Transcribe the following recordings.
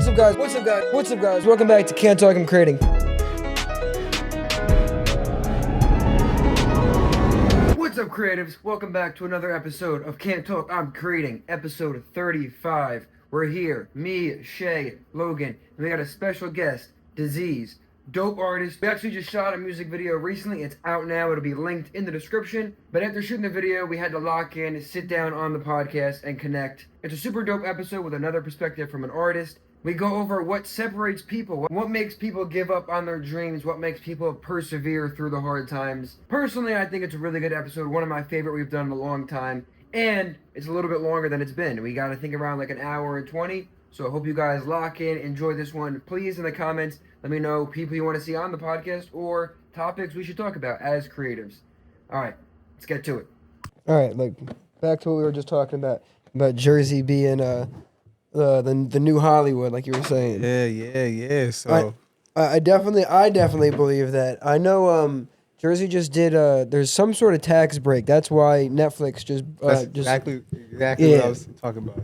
What's up, guys? What's up, guys? What's up, guys? Welcome back to Can't Talk, I'm Creating. What's up, creatives? Welcome back to another episode of Can't Talk, I'm Creating, episode 35. We're here, me, Shay, Logan, and we got a special guest, Dezeaz. Dope artist. We actually just shot a music video recently. It's out now. It'll be linked in the description. But after shooting the video, we had to lock in, sit down on the podcast, and connect. It's a super dope episode with another perspective from an artist. We go over what separates people, what makes people give up on their dreams, what makes people persevere through the hard times. Personally, I think it's a really good episode, one of my favorite we've done in a long time. And it's a little bit longer than it's been. We got, I think, around like an hour and 20. So I hope you guys lock in, enjoy this one. Please, in the comments, let me know people you want to see on the podcast or topics we should talk about as creatives. All right, let's get to it. All right, like back to what we were just talking about Jersey being the new Hollywood, like you were saying. Yeah. So I definitely believe that. I know Jersey just did there's some sort of tax break. That's why Netflix just exactly what I was talking about.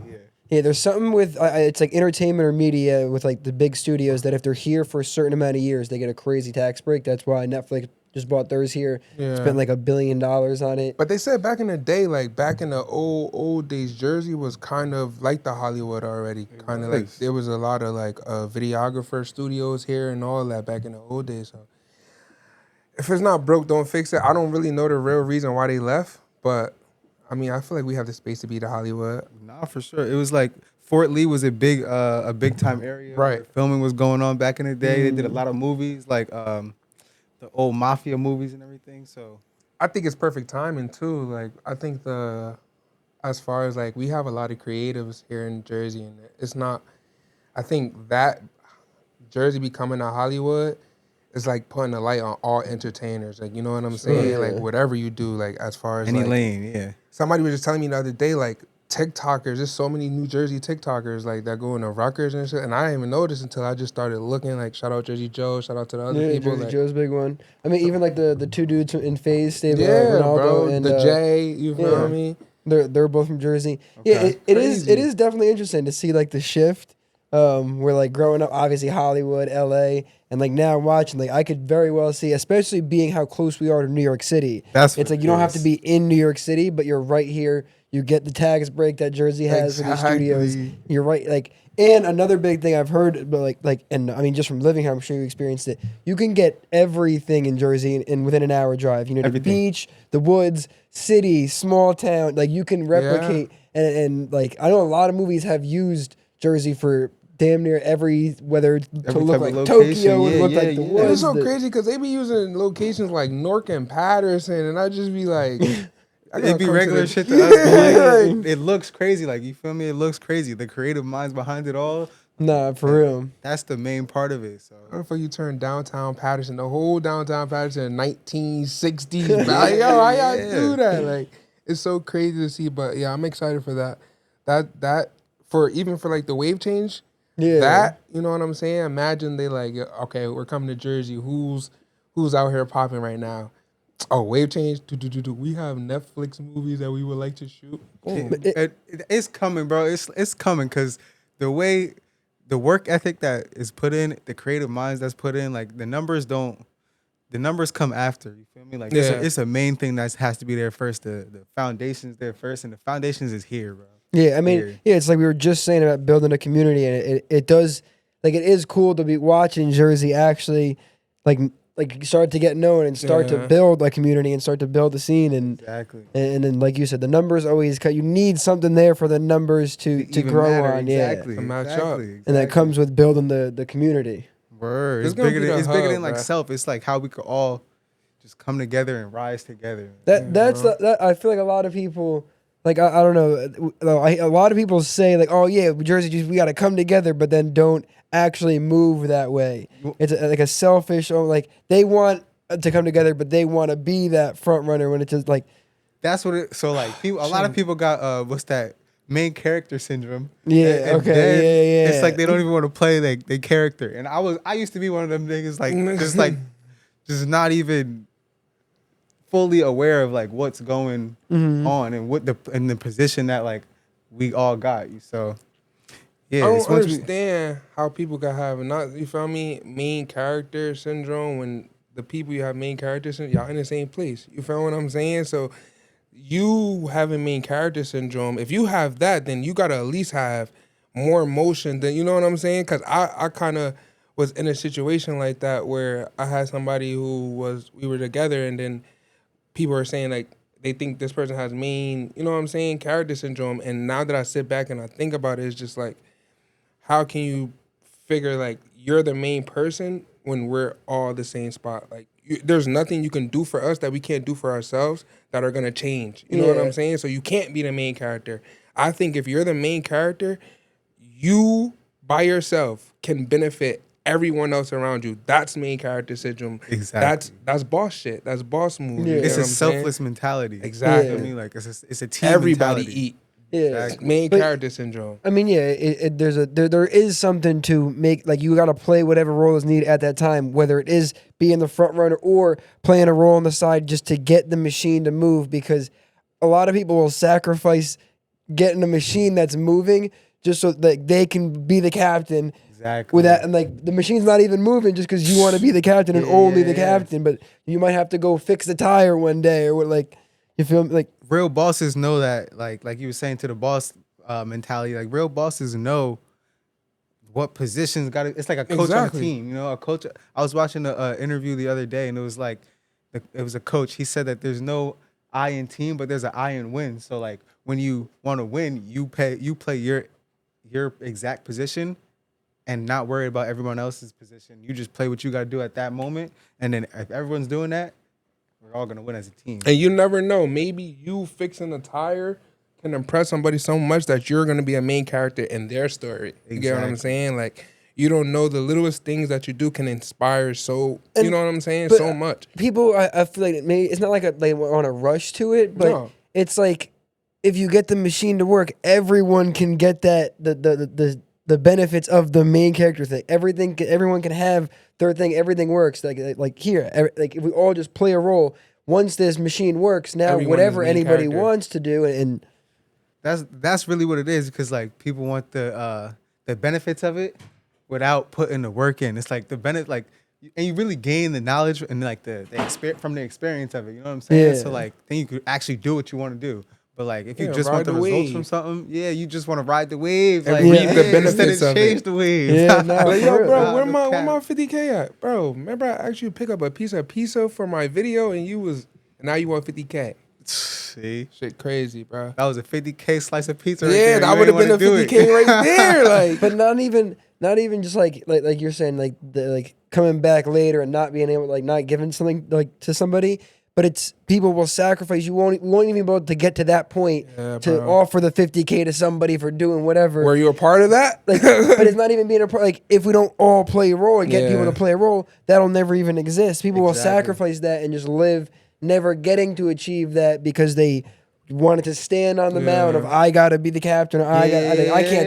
Yeah, there's something with it's like entertainment or media with like the big studios that if they're here for a certain amount of years, they get a crazy tax break. That's why Netflix just bought theirs here. Spent like $1 billion on it. But they said back in the day, like back in the old days, Jersey was kind of like the Hollywood already. Kind of like there was a lot of like videographer studios here and all that back in the old days. So if it's not broke, don't fix it. I don't really know the real reason why they left, but I mean, I feel like we have the space to be the Hollywood. Nah, for sure. It was like Fort Lee was a big time area. Right. Filming was going on back in the day. They did a lot of movies, like the old mafia movies and everything. So I think it's perfect timing too. Like I think as far as like we have a lot of creatives here in Jersey, and it's not. I think that Jersey becoming a Hollywood is like putting a light on all entertainers. Like you know what I'm saying? Yeah. Like whatever you do, like as far as any like, lane, yeah. Somebody was just telling me the other day, like TikTokers, there's so many New Jersey TikTokers like that go into Rutgers and shit, and I didn't even notice until I just started looking. Like shout out Jersey Joe, shout out to the other people. Jersey like, Joe's big one. I mean, even like the two dudes in Phase stayed Ronaldo bro, and the Jay, you feel me? They're both from Jersey. Okay. Yeah, it is definitely interesting to see like the shift. Where like growing up, obviously Hollywood, LA, and like now watching, like I could very well see, especially being how close we are to New York City. It's like you don't have to be in New York City, but you're right here. You get the tax break that Jersey has for the studios. You're right, like, and another big thing I've heard, but and I mean just from living here, I'm sure you experienced it. You can get everything in Jersey in within an hour drive. You know, the beach, the woods, city, small town. Like you can replicate, and like I know a lot of movies have used Jersey for damn near whether to look like Tokyo and look like the woods. It was so crazy because they be using locations like Newark and Patterson, and I just be like, it'd be regular shit to us. But like, it looks crazy. Like you feel me? It looks crazy. The creative minds behind it all. Nah, for real. That's the main part of it. So what if you turn downtown Patterson, the whole downtown Patterson, 1960s? Like, yo, how y'all do that? Like, it's so crazy to see. But yeah, I'm excited for that. That for even for like the WaveChange. Yeah. That, you know what I'm saying? Imagine they like, okay, we're coming to Jersey. Who's out here popping right now? Oh, WaveChange. We have Netflix movies that we would like to shoot. Boom. It's coming, bro. It's coming because the way the work ethic that is put in, the creative minds that's put in, like the numbers come after. You feel me? Like it's a main thing that has to be there first. The foundation's there first, and the foundations is here, bro. Yeah, I mean, it's like we were just saying about building a community, and it does, like, it is cool to be watching Jersey actually, like start to get known and start to build a community and start to build a scene, and and then like you said, the numbers always cut. You need something there for the numbers to grow on, to match up, and that comes with building the community. Word, it's bigger than like self. It's like how we could all just come together and rise together. That's I feel like a lot of people. Like, I don't know, a lot of people say, like, oh, yeah, Jersey, we got to come together, but then don't actually move that way. It's like a selfish, like, they want to come together, but they want to be that front runner when it's just, like... That's what it... So, like, a lot of people got, what's that, main character syndrome. Yeah, yeah. It's like they don't even want to play, like, their character. And I used to be one of them niggas, like, just not even... fully aware of like what's going on and what the position that like we all got. So Yeah, I it's don't once we, understand how people can have not, you feel me, main character syndrome when the people you have main character syndrome, y'all in the same place. You feel what I'm saying? So you having main character syndrome, if you have that, then you gotta at least have more emotion than, you know what I'm saying? Because I kind of was in a situation like that where I had somebody we were together, and then people are saying like they think this person has main, you know what I'm saying, character syndrome. And now that I sit back and I think about it, it's just like, how can you figure like you're the main person when we're all the same spot? Like, there's nothing you can do for us that we can't do for ourselves that are gonna change. You know what I'm saying? So you can't be the main character. I think if you're the main character, you by yourself can benefit everyone else around you. That's main character syndrome. exactly. That's boss shit. That's boss move. Yeah. You get It's what a I'm saying? selfless mentality. Exactly. You know what I mean? Like it's a team Everybody mentality. eat. Yeah. Exactly. Main But- character syndrome. I mean, yeah, there is something to make, like, you got to play whatever role is needed at that time, whether it is being the front runner or playing a role on the side just to get the machine to move, because a lot of people will sacrifice getting a machine that's moving just so that they can be the captain. Exactly. With that, and like the machine's not even moving just because you want to be the captain and Yeah, only yeah, the yeah. captain, but you might have to go fix the tire one day or what, like, you feel me? Like, Real bosses know that, like you were saying, to the boss mentality. Like real bosses know what positions got. It's like a coach on a Exactly. team. You know, a coach. I was watching an interview the other day, and it was like, it was a coach. He said that there's no I in team, but there's an I in win. So like when you want to win, you play your exact position, and not worry about everyone else's position. You just play what you got to do at that moment, and then if everyone's doing that, we're all gonna win as a team. And you never know. Maybe you fixing a tire can impress somebody so much that you're gonna be a main character in their story. You get what I'm Exactly. saying? Like, you don't know, the littlest things that you do can inspire so, And- you know what I'm saying? but- So much. people, I feel like maybe it's not like they want to rush to it, but No. it's like if you get the machine to work, everyone can get that the benefits of the main character thing. Everyone can have their thing. Everything works. Like here, like if we all just play a role, once this machine works, now Everyone is whatever main anybody character. wants to do, and That's really what it is, because like people want the benefits of it without putting the work in. It's like the benefit, like, and you really gain the knowledge and like the experience from the experience of it. You know what I'm saying? Yeah. So like then you could actually do what you want to do. But like if you Yeah, just ride want the the results wave. from something, yeah, you just want to ride the wave. And Like, reap the instead benefits of of change it. the wave. Yeah, nah, Like, for yo, real. bro, Nah, where no my cap. 50K at? Bro, remember I asked you to pick up a piece of pizza for my video and now you want 50K. See, Shit crazy, bro. that was a 50K slice of pizza. Right Yeah, there. that You would have ain't been a wanna do it. 50K right there. Like, but not even just like you're saying, like the like coming back later and not being able, like not giving something like to somebody. But it's people will sacrifice. We won't even be able to get to that point Yeah, to bro. offer the 50K to somebody for doing whatever. were you a part of that? Like, but it's not even being a part. Like, if we don't all play a role and get people Yeah. to play a role, that'll never even exist. People will Exactly. sacrifice that and just live never getting to achieve that because they wanted to stand on the mound of I gotta be the captain. Or I can't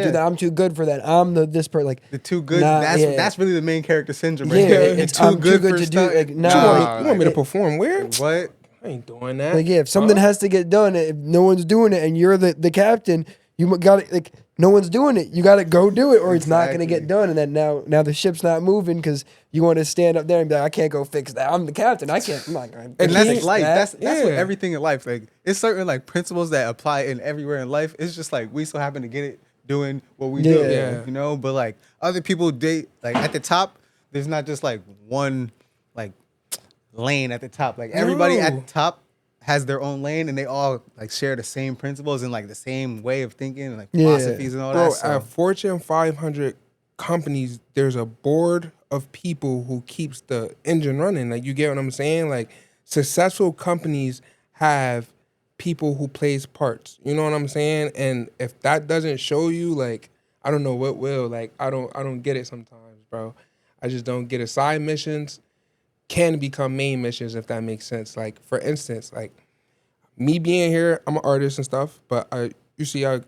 do Yeah. that. I'm too good for that. I'm this person. Like, The too good. Nah, yeah. That's really the main character syndrome. Right Yeah, there. it's- Too I'm too good good for to do, stuff. like, nah. You want me to it- perform where? What? I ain't doing that. Like, yeah, if something has to get done, if no one's doing it and you're the captain, you got to, like, no one's doing it. You got to go do it or it's not going to get Exactly. done. And then now the ship's not moving because you want to stand up there and be like, I can't go fix that. I'm the captain. I'm not going to And that's life. That's what Yeah. everything in life. Like it's certain like principles that apply in everywhere in life. It's just like we so happen to get it doing what we do. Yeah. You know, but like other people they like at the top, there's not just like one like lane at the top. Like everybody at No. the top has their own lane and they all like share the same principles and like the same way of thinking and like Yeah. philosophies and all Bro, that. So, at Fortune 500 companies, there's a board of people who keeps the engine running. Like, you get what I'm saying? Like, successful companies have people who plays parts. You know what I'm saying? And if that doesn't show you, like, I don't know what will. Like, I don't get it sometimes, bro. I just don't get it. Side missions can become main missions, if that makes sense. Like, for instance, like me being here, I'm an artist and stuff, but I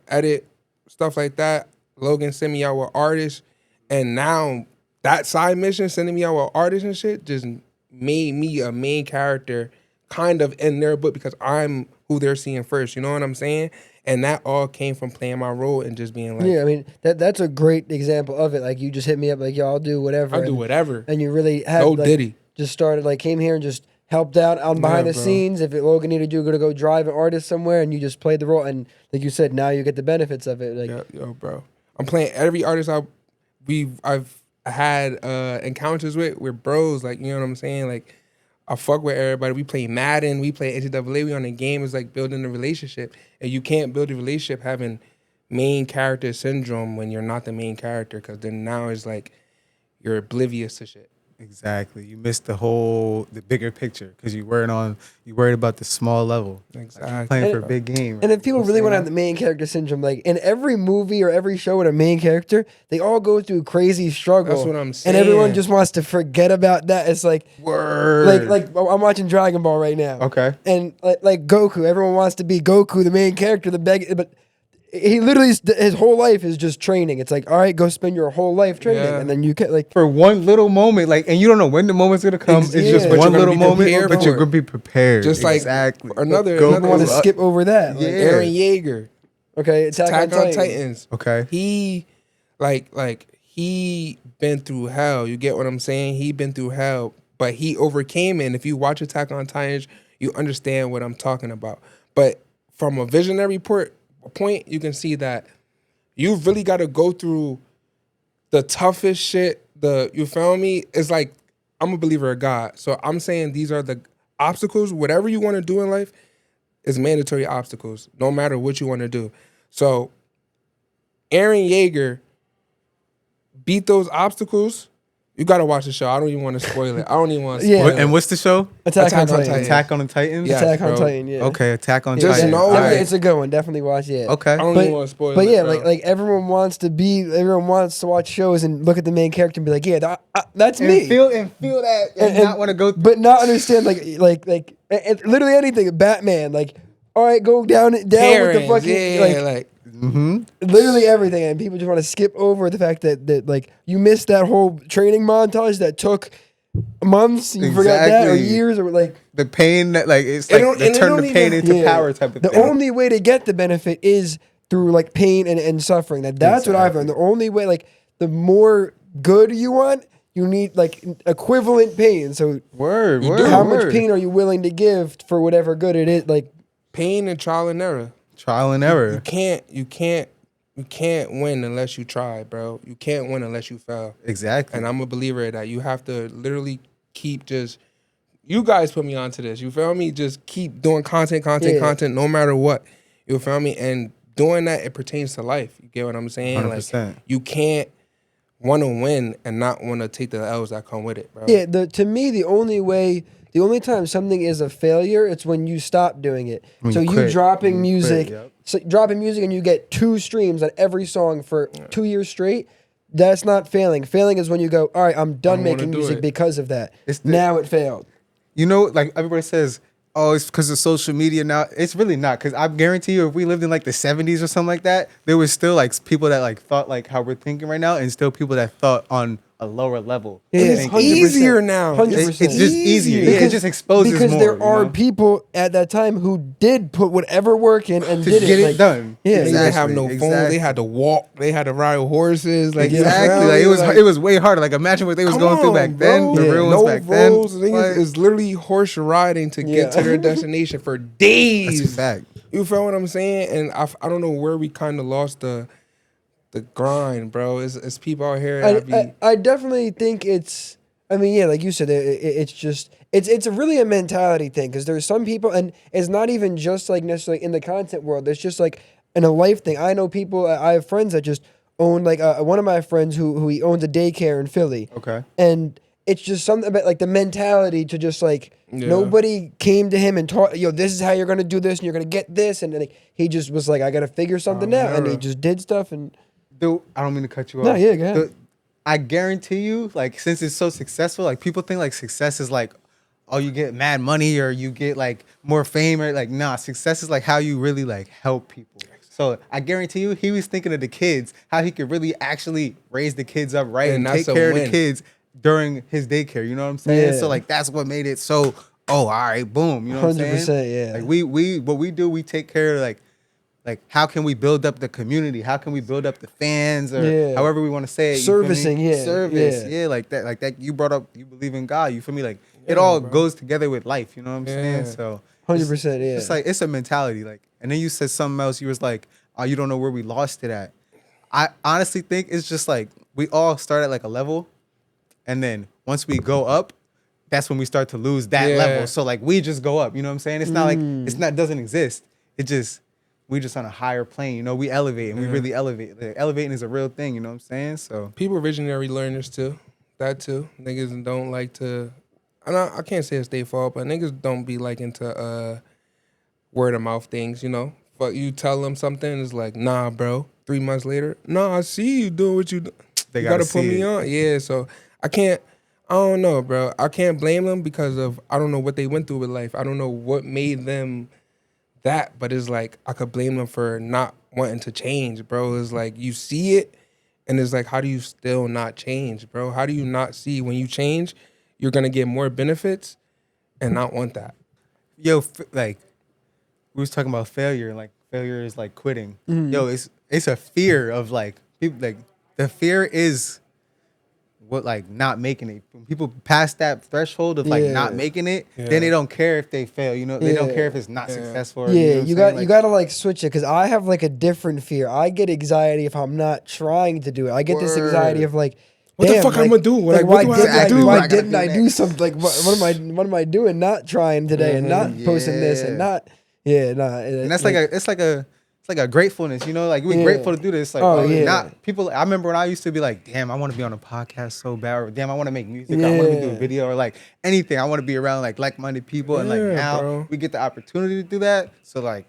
edit stuff like that. Logan sent me out with artists, and now that side mission sending me out with artists and shit just made me a main character kind of in their book because I'm who they're seeing first. You know what I'm saying? And that all came from playing my role and just being like, Yeah, I mean that's a great example of it. Like you just hit me up like, yo, I'll do whatever. I'll do whatever. And you really had No like, Diddy. just started like came here and just helped out on behind the bro. scenes. If Logan needed you to go drive an artist somewhere, and you just played the role, and like you said, now you get the benefits of it. Like, Yo, bro. I'm playing every artist I've had encounters with. We're bros, like, you know what I'm saying? Like, I fuck with everybody. We play Madden, we play NCAA, we on the game. It's like building a relationship. And you can't build a relationship having main character syndrome when you're not the main character, because then now it's like you're oblivious to shit. Exactly. You missed the bigger picture because you worried about the small level. Exactly. Like, you're playing for a big game. and if people really want to have the main character syndrome, like in every movie or every show with a main character, they all go through crazy struggle. That's what I'm saying. And everyone just wants to forget about that. It's like, Word. like I'm watching Dragon Ball right now. Okay. And like Goku, everyone wants to be Goku, the main character, but he literally his whole life is just training. It's like, all right, go spend your whole life training, and then you can like for one little moment, like, and you don't know when the moment's gonna come. It's just But one you're little gonna be moment, prepared but for you're it. gonna be prepared. Just like exactly. another I want to skip over that. Like, Yeah. Aaron Yeager. Okay, Attack on Titans. Okay. He he been through hell. You get what I'm saying? He been through hell, but he overcame it. And if you watch Attack on Titans, you understand what I'm talking about. But from a visionary point, you can see that you really got to go through the toughest shit. You feel me? It's like, I'm a believer of God. So I'm saying these are the obstacles. Whatever you want to do in life is mandatory obstacles, no matter what you want to do. So Aaron Yeager beat those obstacles. You got to watch the show. I don't even want to spoil it. I don't even want to spoil it. And what's the show? Attack on Attack on Titan. Titan. Attack on the Titans. Yeah. Attack on bro. Titan. Yeah. Okay. Attack on Just Titan. know All that- right. It's a good one. Definitely watch it. Okay. I don't But- even want to spoil But it. yeah, bro. like everyone wants to watch shows and look at the main character and be like, yeah, that's And me. feel that and not want to go. But not understand like literally anything. Batman, like, all right, go down with the Parents, fucking like literally everything, and people just want to skip over the fact that like you missed that whole training montage that took months. You forgot that, or Exactly. years, or like the pain that like it's It like don't- they and it turn don't the pain even- into Yeah. power type of the thing. only way to get the benefit is through like pain and suffering. That's what I've learned. The only way, like the more good you want, you need like equivalent pain. So word. how much pain are you willing to give for whatever good it is? Like pain and trial and error. Trial and error. You can't win unless you try, bro. You can't win unless you fail. Exactly. And I'm a believer in that. You have to literally keep just. You guys put me onto this. You feel me? Just keep doing content, no matter what. You feel me? And doing that, it pertains to life. You get what I'm saying? 100%. Like you can't want to win and not want to take the L's that come with it, bro. yeah, to me the only time something is a failure, it's when you stop doing it. When So you you quit. dropping When you music, quit, yep. dropping music, and you get 2 streams on every song for 2 years straight. That's not failing. Failing is when you go, all right, I'm done don't wanna making do music it. because of that. It's Now it failed. You know, like everybody says, oh, it's because of social media now. It's really not, because I guarantee you, if we lived in like the 70s or something like that, there was still like people that like thought like how we're thinking right now, and still people that thought on a lower level. Yeah. It's Thinking. easier now. 100%. It's just easier. Because- It just exposes Because more. there you are know? people at that time who did put whatever work in and to did get it like, done. Yeah, They didn't have Exactly, no phones. exactly. They had to walk. They had to ride horses. Like Exactly. Like it was way harder. Like imagine what they was Come going through on, back then. bro. The real no ones back then. roads. Niggas is literally horse riding to get to their destination for days. That's a fact. You feel what I'm saying? And I don't know where we kind of lost the grind, bro. It's people out here that be I definitely think it's. I mean, yeah, like you said, it's just it's really a mentality thing, because there's some people, and it's not even just like necessarily in the content world. It's just like in a life thing. I know people. I have friends that just own like one of my friends who he owns a daycare in Philly. Okay. And it's just something about like the mentality to just like nobody came to him and taught, yo, this is how you're gonna do this and you're gonna get this, and then he just was like, I gotta figure something out, and he just did stuff. And Dude, I don't mean to cut you off. No, yeah, go ahead. I guarantee you, like, since it's so successful, like, people think, like, success is, like, oh, you get mad money or you get, like, more fame. Or, like, nah, success is, like, how you really, like, help people. So I guarantee you, he was thinking of the kids, how he could really actually raise the kids up right and that's take a care of win. the kids during his daycare. You know what I'm saying? Yeah. So, like, that's what made it so, oh, all right, boom. You know what I'm saying? 100%, yeah. Like, we what we do, we take care of, like, like how can we build up the community? How can we build up the fans, or Yeah. however we want to say it? Servicing, yeah, Service, yeah. yeah, like that. You brought up, you believe in God. You feel me? Like it all goes together with life. You know what I'm saying? So 100%, yeah. it's like it's a mentality. Like, and then you said something else. You was like, oh, you don't know where we lost it at. I honestly think it's just like we all start at like a level, and then once we go up, that's when we start to lose that level. So like we just go up. You know what I'm saying? It's not like doesn't exist. It just we just on a higher plane. You know, we elevate and we really elevate. Like, elevating is a real thing. You know what I'm saying? So people are visionary learners too. That too. Niggas don't like to. I can't say it's their fault, but niggas don't be like into word of mouth things. You know, but you tell them something, it's like, nah, bro. 3 months later, nah, I see you doing what you do. they You gotta put me on. Yeah, so I don't know, bro. I can't blame them because of I don't know what they went through with life. I don't know what made them that, but it's like I could blame them for not wanting to change, bro. It's like you see it, and it's like, how do you still not change, bro? How do you not see when you change, you're gonna get more benefits and not want that? yo, like we was talking about failure. Like failure is like quitting. Yo, it's a fear of like people. Like the fear is what like not making it. When people pass that threshold of like not making it, then they don't care if they fail. You know, they don't care if it's not successful. Or, Yeah, you know you got to like switch it, because I have like a different fear. I get anxiety if I'm not trying to do it. I get this anxiety of like, What the damn, fuck like, I'm gonna do? Like, Like, what do I have to do? Why I gotta didn't do I do next. something? Like, what am I doing? Not trying today and not posting this and not. Yeah, nah. And that's it's like a gratefulness, you know, like we're grateful to do this. Like, not people. I remember when I used to be like, damn, I want to be on a podcast so bad, or damn, I want to make music, I want to do a video, or like anything. I want to be around like-minded people, and like now we get the opportunity to do that. So like,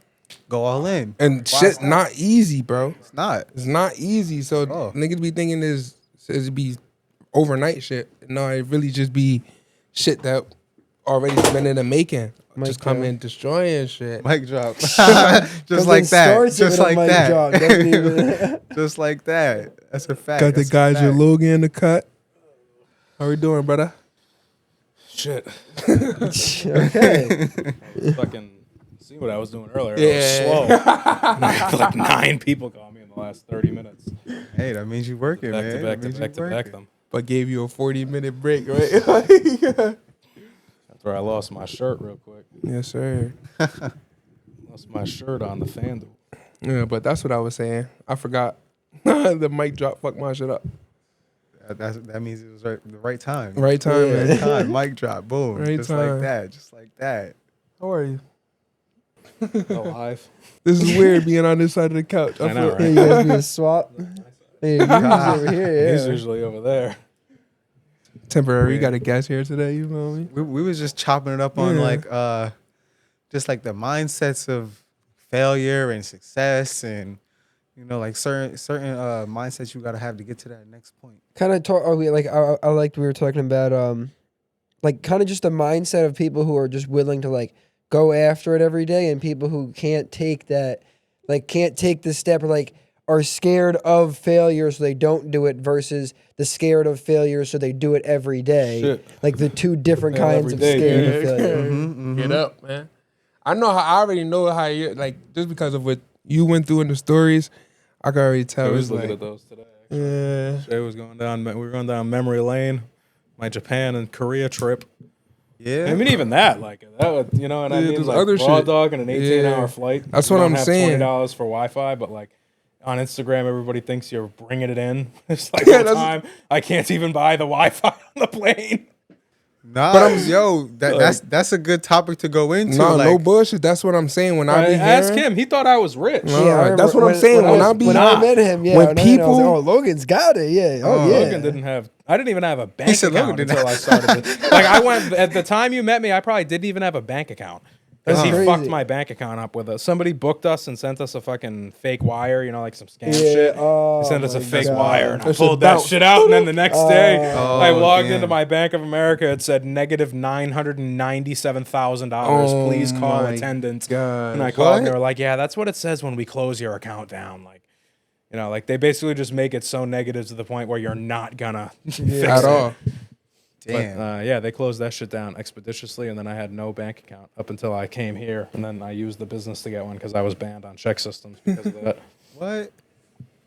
go all in. And shit's not easy, bro. It's not. It's not easy. So niggas be thinking is be overnight shit. No, it really just be shit that already been in the making. Just come in destroying shit. Mic drop. Just like that. Just like that. Drop, Just like that. That's a fact. Got the guys your Logan in the cut. How we doing, brother? Shit. Okay. Fucking see what I was doing earlier. Yeah. I was slow. Like 9 people called me in the last 30 minutes. Hey, that means you working, Back man. to back That to means you back to back working. them. But gave you a 40-minute break, right? That's where I lost my shirt real quick. Yes, sir. Lost my shirt on the FanDuel. Yeah, but that's what I was saying. I forgot. The mic drop fucked my shit up. That means it was the right time. Right time, Right man. time. Mic drop. Boom. Right just time. like that. Just like that. How are you? Alive. This is weird being on this side of the couch. I know, Hey, right? you guys be a swap. Hey, you over here. He's Yeah. usually over there. Temporary. You got a guest here today, you know me? We was just chopping it up on Yeah. like just like the mindsets of failure and success, and you know, like certain mindsets you gotta have to get to that next point. Kind of talk. Oh, I liked we were talking about like kind of just the mindset of people who are just willing to like go after it every day, and people who can't take that, like can't take the step, or like are scared of failure so they don't do it, versus the scared of failure so they do it every day. Shit. Like the two different Fail kinds every of day, scared dude. of failure. Mm-hmm. Get up, man. I already know how you like, just because of what you went through in the stories. I can already tell. I It's was looking like, at those today. Actually. yeah. Shay was going down. We were going down memory lane. My Japan and Korea trip. Yeah. I mean, even that, like that, would, you know, and I Yeah, mean, there's like other raw shit. dog and an 18-hour Yeah. flight. That's You what don't I'm have saying. $20 for Wi-Fi, but like on Instagram, everybody thinks you're bringing it in. It's like Yeah, all the that's- time. I can't even buy the Wi-Fi on the plane. Nah, But I'm- yo, that's a good topic to go into. No, like, no bullshit. That's what I'm saying. When I be Ask hearing, him. He thought I was rich. No. Yeah, I remember that's what I'm saying. When I met him, yeah, when when I met him, I was like, people- oh, Logan's got it, yeah, oh yeah. Logan didn't have. I didn't even have a bank said account Logan didn't until I started. Like I went at the time you met me. I probably didn't even have a bank account. Because he Crazy. fucked my bank account up with us. Somebody booked us and sent us a fucking fake wire, you know, like some scam Yeah, shit. oh They sent us a my fake God. wire, and I That shit pulled that bounced. shit out. And then the next day, I logged damn. into my Bank of America. It said negative $997,000. Please call my attendance. God. And I called, and they What? were like, "Yeah, that's what it says when we close your account down." Like, you know, like they basically just make it so negative to the point where you're not gonna fix at it. all. Damn. But yeah, they closed that shit down expeditiously, and then I had no bank account up until I came here, and then I used the business to get one because I was banned on check systems because of that. What?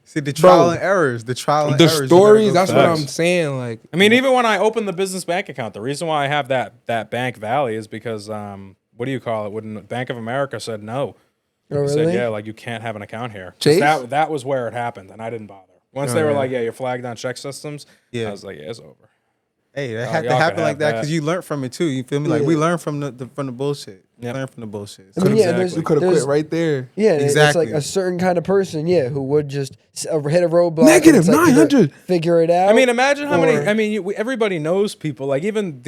See, the trial and errors. The trial and The errors. stories, that's what Facts. I'm saying. Like, I mean, even when I opened the business bank account, the reason why I have that Bank Valley is because what do you call it? When Bank of America said no, Oh, they said really? yeah, like you can't have an account here. Chase? That was where it happened, and I didn't bother. Once they were yeah. like, yeah, you're flagged on check systems. Yeah. I was like, yeah, it's over. Hey, that Oh, had to y'all happen could like have that that. because you learned from it too. You feel me? Like we learned from the bullshit. Yep. Learn from the bullshit. I mean, yeah, and Exactly. you could have there's- quit right there. Yeah, and Exactly. it's like a certain kind of person, yeah, who would just hit a roadblock. and Negative it's like, either 900. Figure it out. I mean, imagine how many. or- I mean, everybody knows people. Like even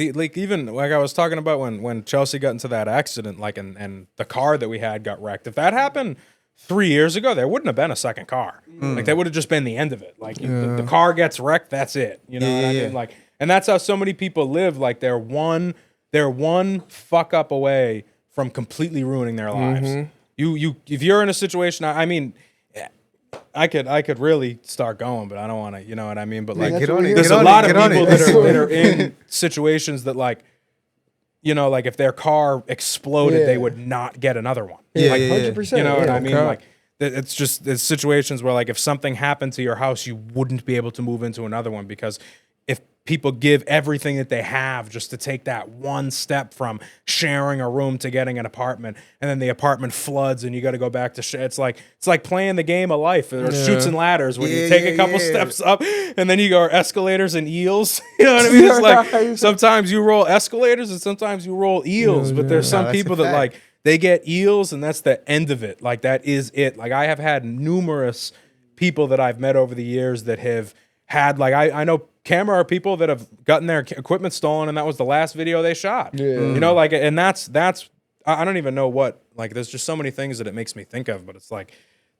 I was talking about when Chelsea got into that accident, like and the car that we had got wrecked. If that happened 3 years ago, there wouldn't have been a second car. Like that would have just been the end of it. Like the car gets wrecked, that's it. You know what I mean? Like, and that's how so many people live. Like they're one fuck up away from completely ruining their lives. You if you're in a situation, I mean. I could really start going, but I don't want to. You know what I mean? But like, that's Get what on we're it. here there's Get a on lot it. of Get on people it. that are in situations that like, you know, like if their car exploded, they Yeah. would not get another one. Yeah, Like, yeah, yeah. 100%. you know what yeah. I mean? Okay. Like, it's just there's situations where like if something happened to your house, you wouldn't be able to move into another one because if people give everything that they have just to take that one step from sharing a room to getting an apartment, and then the apartment floods and you got to go back to it's like playing the game of life. There's chutes and ladders when you take a couple steps up and then you go escalators and eels. You know what I mean? It's like sometimes you roll escalators and sometimes you roll eels, but there's some that's a people that fact. like they get eels and that's the end of it. Like that is it. Like I have had numerous people that I've met over the years that have had like I know camera people that have gotten their equipment stolen and that was the last video they shot. Yeah. You know, like and that's I don't even know what like there's just so many things that it makes me think of, but it's like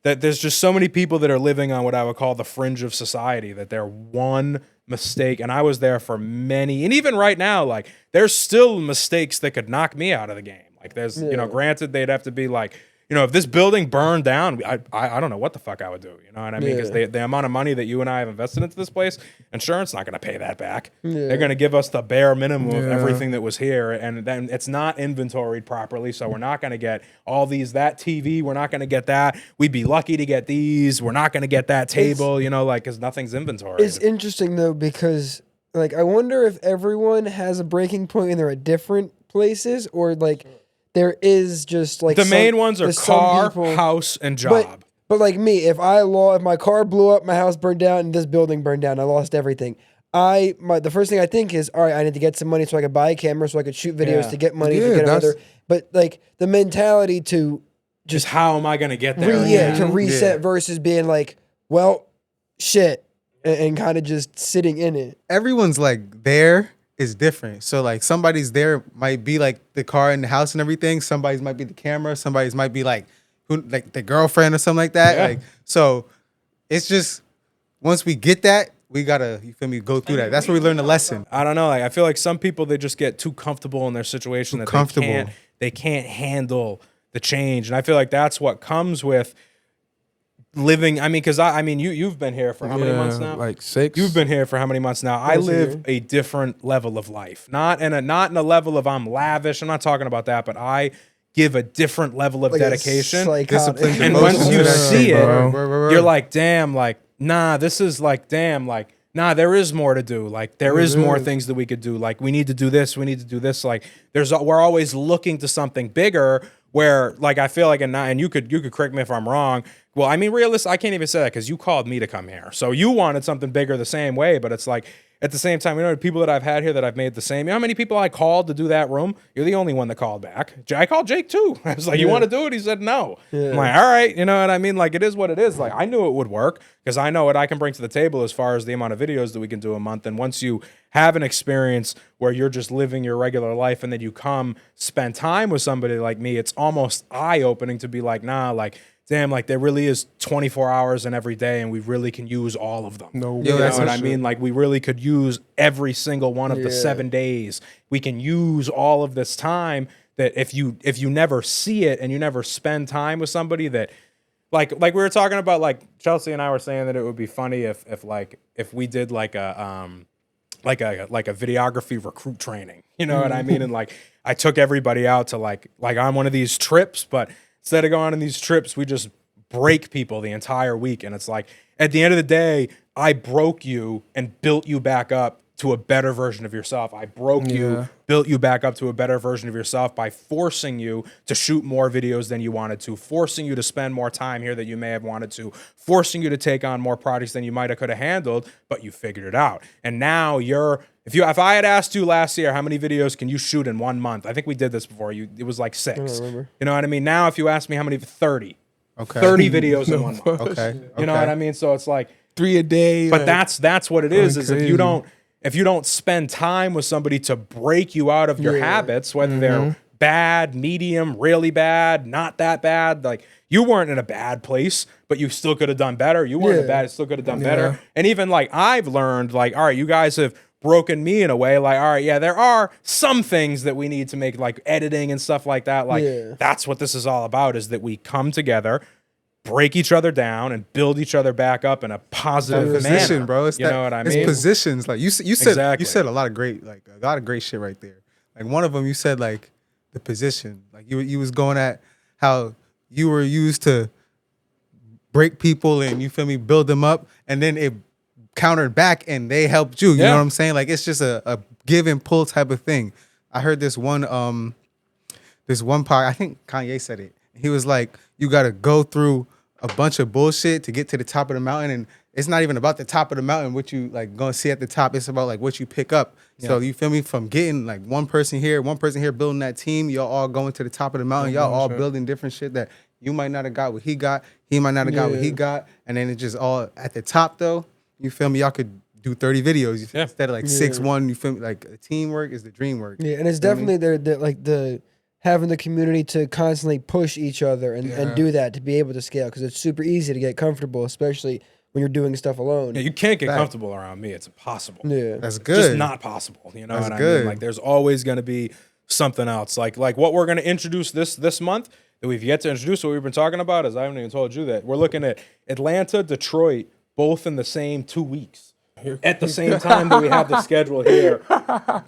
that there's just so many people that are living on what I would call the fringe of society, that they're one mistake, and I was there for many, and even right now, like there's still mistakes that could knock me out of the game. Like there's, you know, granted they'd have to be like, you know, if this building burned down, I don't know what the fuck I would do. You know what I mean? Because the amount of money that you and I have invested into this place, insurance not going to pay that back. They're going to give us the bare minimum of everything that was here, and then it's not inventoried properly, so we're not going to get all these. That TV, we're not going to get that. We'd be lucky to get these. We're not going to get that table. You know, like because nothing's inventoried. It's interesting though because like I wonder if everyone has a breaking point and they're at different places, or like there is just like the main ones are there's some car, people- house, and job. But like me, if my car blew up, my house burned down, and this building burned down, I lost everything. The first thing I think is, all right, I need to get some money so I could buy a camera, so I could shoot videos to get money to Yeah, get that's- another. But like the mentality to Just how am I going to get there? to reset versus being like, well, shit, and kind of just sitting in it. Everyone's like there is different. So like somebody's there might be like the car in the house and everything. Somebody's might be the camera. Somebody's might be like like the girlfriend or something like that. Yeah. Like so, it's just once we get that, we gotta go through that. That's where we learn the lesson. I don't know. Like I feel like some people they just get too comfortable in their situation that they can't handle the change, and I feel like that's what comes with living. I mean, because you've been here for how many months now? Like 6. You've been here for how many months now? I live a different level of life, not in a level of I'm lavish. I'm not talking about that, but I give a different level of Like a dedication, psychotic- and once you see it, bro. you're like, damn, like nah, this is like damn, like. Nah, there is more to do. Like there is more things that we could do. Like we need to do this. We need to do this. Like we're always looking to something bigger. Where like I feel like and you could correct me if I'm wrong. Well, I mean, I can't even say that because you called me to come here, so you wanted something bigger the same way. But it's like at the same time, you know, the people that I've had here that I've made the same. You know how many people I called to do that room? You're the only one that called back. I called Jake too. I was like, you want to do it? He said no. I'm like, all right, you know what I mean? Like it is what it is. Like I knew it would work because I know what I can bring to the table as far as the amount of videos that we can do a month. And once you have an experience where you're just living your regular life and then you come spend time with somebody like me, it's almost eye-opening to be like, nah, like damn, like there really is 24 hours in every day and we really can use all of them. No, You know that's what for I sure. mean? Like we really could use every single one of the 7 days. We can use all of this time that if you never see it and you never spend time with somebody that like we were talking about, like Chelsea and I were saying that it would be funny if we did like a like a videography recruit training. You know what I mean? And like I took everybody out to like on one of these trips, but instead of going on these trips, we just break people the entire week. And it's like at the end of the day, I broke you and built you back up to a better version of yourself. I broke you, built you back up to a better version of yourself by forcing you to shoot more videos than you wanted to, forcing you to spend more time here that you may have wanted to, forcing you to take on more projects than you might have could have handled, but you figured it out. And now if I had asked you last year how many videos can you shoot in 1 month, I think we did this before. It was like 6. I don't remember. You know what I mean? Now if you ask me how many, 30. Okay. 30 videos in 1 month. Okay. You know what I mean? So it's like 3 a day. but that's what it is crazy. If you don't spend time with somebody to break you out of your habits, whether they're bad, medium, really bad, not that bad, like you weren't in a bad place, but you still could have done better. You weren't in a bad, still could have done better. And even like I've learned, like, all right, you guys have broken me in a way, like, all right, yeah, there are some things that we need to make, like editing and stuff like that. Like that's what this is all about, is that we come together, break each other down, and build each other back up in a positive position, manner. bro. You know what I mean? It's positions. Like you said, Exactly. you said a lot of great shit right there. Like one of them, you said like the position. Like you was going at how you were used to break people and you feel me, build them up, and then it countered back and they helped you. You know what I'm saying? Like it's just a give and pull type of thing. I heard this one part. I think Kanye said it. He was like, you got to go through a bunch of bullshit to get to the top of the mountain. And it's not even about the top of the mountain, what you like going to see at the top. It's about like what you pick up. Yeah. So you feel me? From getting like one person here, building that team, y'all all going to the top of the mountain. Y'all all building different shit that you might not have got what he got. He might not have got what he got. And then it's just all at the top though. You feel me? Y'all could do 30 videos instead of like 6-1. You feel me? Like teamwork is the dream work. Yeah, and it's definitely the having the community to constantly push each other and do that to be able to scale, because it's super easy to get comfortable, especially when you're doing stuff alone. Yeah, you can't get comfortable around me. It's impossible. Yeah, that's good. It's just not possible. You know what I mean? Like there's always going to be something else. Like what we're going to introduce this month that we've yet to introduce. What we've been talking about is, I haven't even told you that we're looking at Atlanta, Detroit, both in the same 2 weeks. At the same time that we have the schedule here,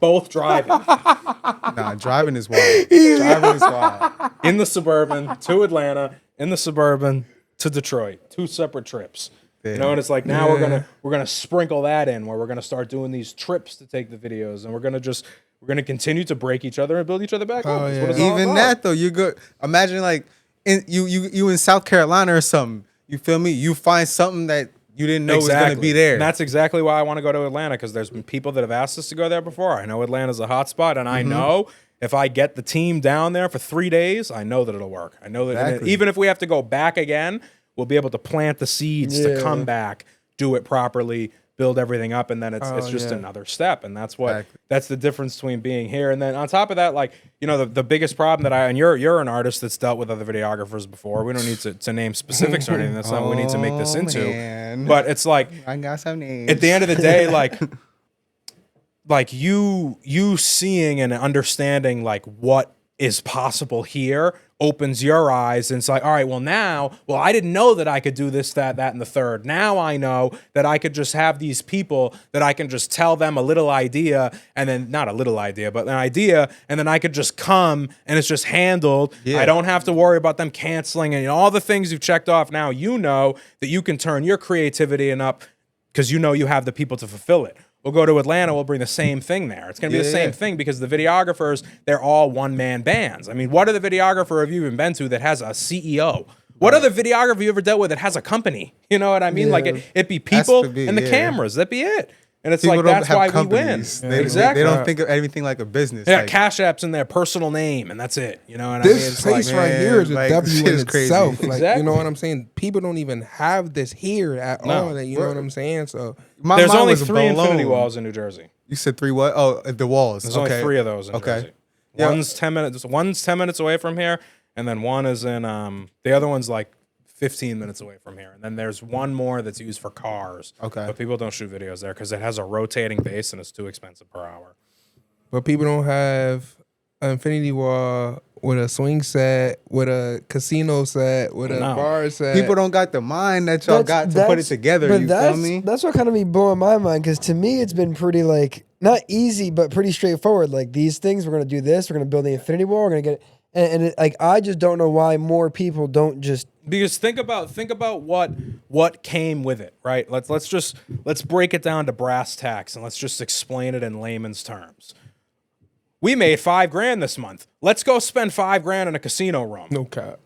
both driving. Nah, driving is wild. Driving is wild. In the Suburban to Atlanta, in the Suburban to Detroit, 2 separate trips. You know, and it's like now we're gonna sprinkle that in, where we're gonna start doing these trips to take the videos, and we're gonna continue to break each other and build each other back up. That's what it's all Even about. that though, you go. Imagine like you in South Carolina or something. You feel me? You find something that you didn't know was going to be there. And that's exactly why I want to go to Atlanta, because there's been people that have asked us to go there before. I know Atlanta's a hot spot, and I know if I get the team down there for 3 days, I know that it'll work. I know that even if we have to go back again, we'll be able to plant the seeds to come back, do it properly, build everything up, and then it's just another step. And that's what that's the difference between being here. And then on top of that, like, you know, the biggest problem that and you're an artist that's dealt with other videographers before. We don't need to name specifics or anything. That's not what we need to make this into. Man. But it's like, I got some names. at the end of the day, like you seeing and understanding like what is possible here opens your eyes, and it's like, all right, well, I didn't know that I could do this, that, and the third. Now I know that I could just have these people that I can just tell them a little idea, and then not a little idea, but an idea, and then I could just come and it's just handled. I don't have to worry about them canceling, and all the things you've checked off. Now you know that you can turn your creativity up, because you know you have the people to fulfill it. We'll go to Atlanta, we'll bring the same thing there. It's going to be the same thing, because the videographers, they're all one-man bands. I mean, what other videographer have you even been to that has a CEO? What other videographer you ever dealt with that has a company? You know what I mean? Like, it be people and the cameras. That'd be it. And it's People like, don't that's have why companies. we win. They don't think of anything like a business. Yeah, like, Cash App's in their personal name, and that's it. You know what I mean? This It's place like, right here is a like, W shit in is crazy. itself. Like, Exactly. you know what I'm saying? People don't even have this here at all. Like, you know what I'm saying? So my there's mind only was 3 Infinity blown. Walls in New Jersey. You said 3 what? Oh, the walls. There's only 3 of those in Jersey. Yeah. One's 10 minutes away from here, and then one is in the other one's like 15 minutes away from here. And then there's one more that's used for cars. Okay. But people don't shoot videos there because it has a rotating base and it's too expensive per hour. but people don't have an Infinity Wall with a swing set, with a casino set, with a bar set. People don't got the mind that y'all got to put it together. But You feel me? That's what kind of be blowing my mind, because to me it's been pretty like not easy, but pretty straightforward. Like these things, we're gonna do this. We're gonna build the infinity wall. We're gonna get it, and it, like I just don't know why more people don't just. Because think about what came with it, right? Let's break it down to brass tacks and let's just explain it in layman's terms. We made $5,000 this month. Let's go spend $5,000 in a casino room. No cap.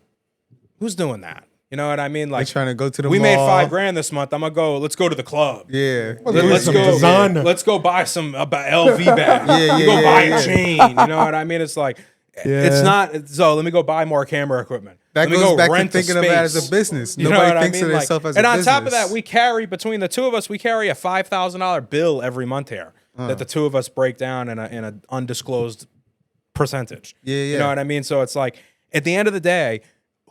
Who's doing that? You know what I mean? Like, We're trying to go to the we mall. made $5,000 this month. Let's go to the club. Yeah. Let's go buy some LV bag. Yeah, buy a chain. You know what I mean? It's like, it's not, so let me go buy more camera equipment. That Let me goes go back to rent a thinking of it as a space. business. You know Nobody what thinks I mean? of themselves as a and on business. top of that, we carry, between the two of us, we carry a $5,000 bill every month here that the two of us break down in an undisclosed percentage. Yeah. You know what I mean? So it's like, at the end of the day,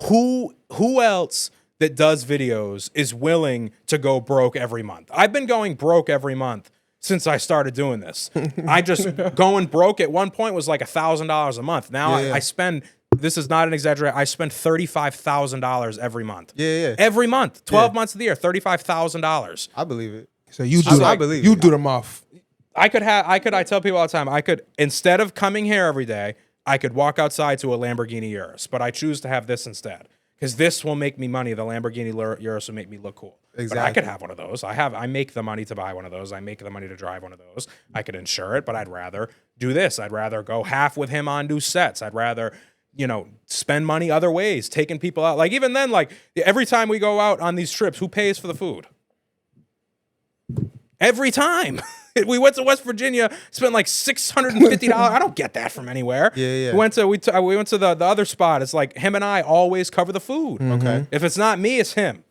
who else that does videos is willing to go broke every month? I've been going broke every month since I started doing this. I just going broke at one point was like $1,000 a month. Now I spend, this is not an exaggeration, I spend $35,000 every month. Yeah. Every month, 12 months of the year, $35,000. I believe it. So you do them off. I tell people all the time, I could, instead of coming here every day, I could walk outside to a Lamborghini Urus, but I choose to have this instead. Because this will make me money. The Lamborghini Urus will make me look cool. Exactly. But I could have one of those. I make the money to buy one of those. I make the money to drive one of those. I could insure it, but I'd rather do this. I'd rather go half with him on new sets. I'd rather, spend money other ways, taking people out. Like even then, like every time we go out on these trips, who pays for the food? Every time. We went to West Virginia, spent like $650. I don't get that from anywhere. Yeah. We went to the other spot. It's like him and I always cover the food. Okay. If it's not me, it's him.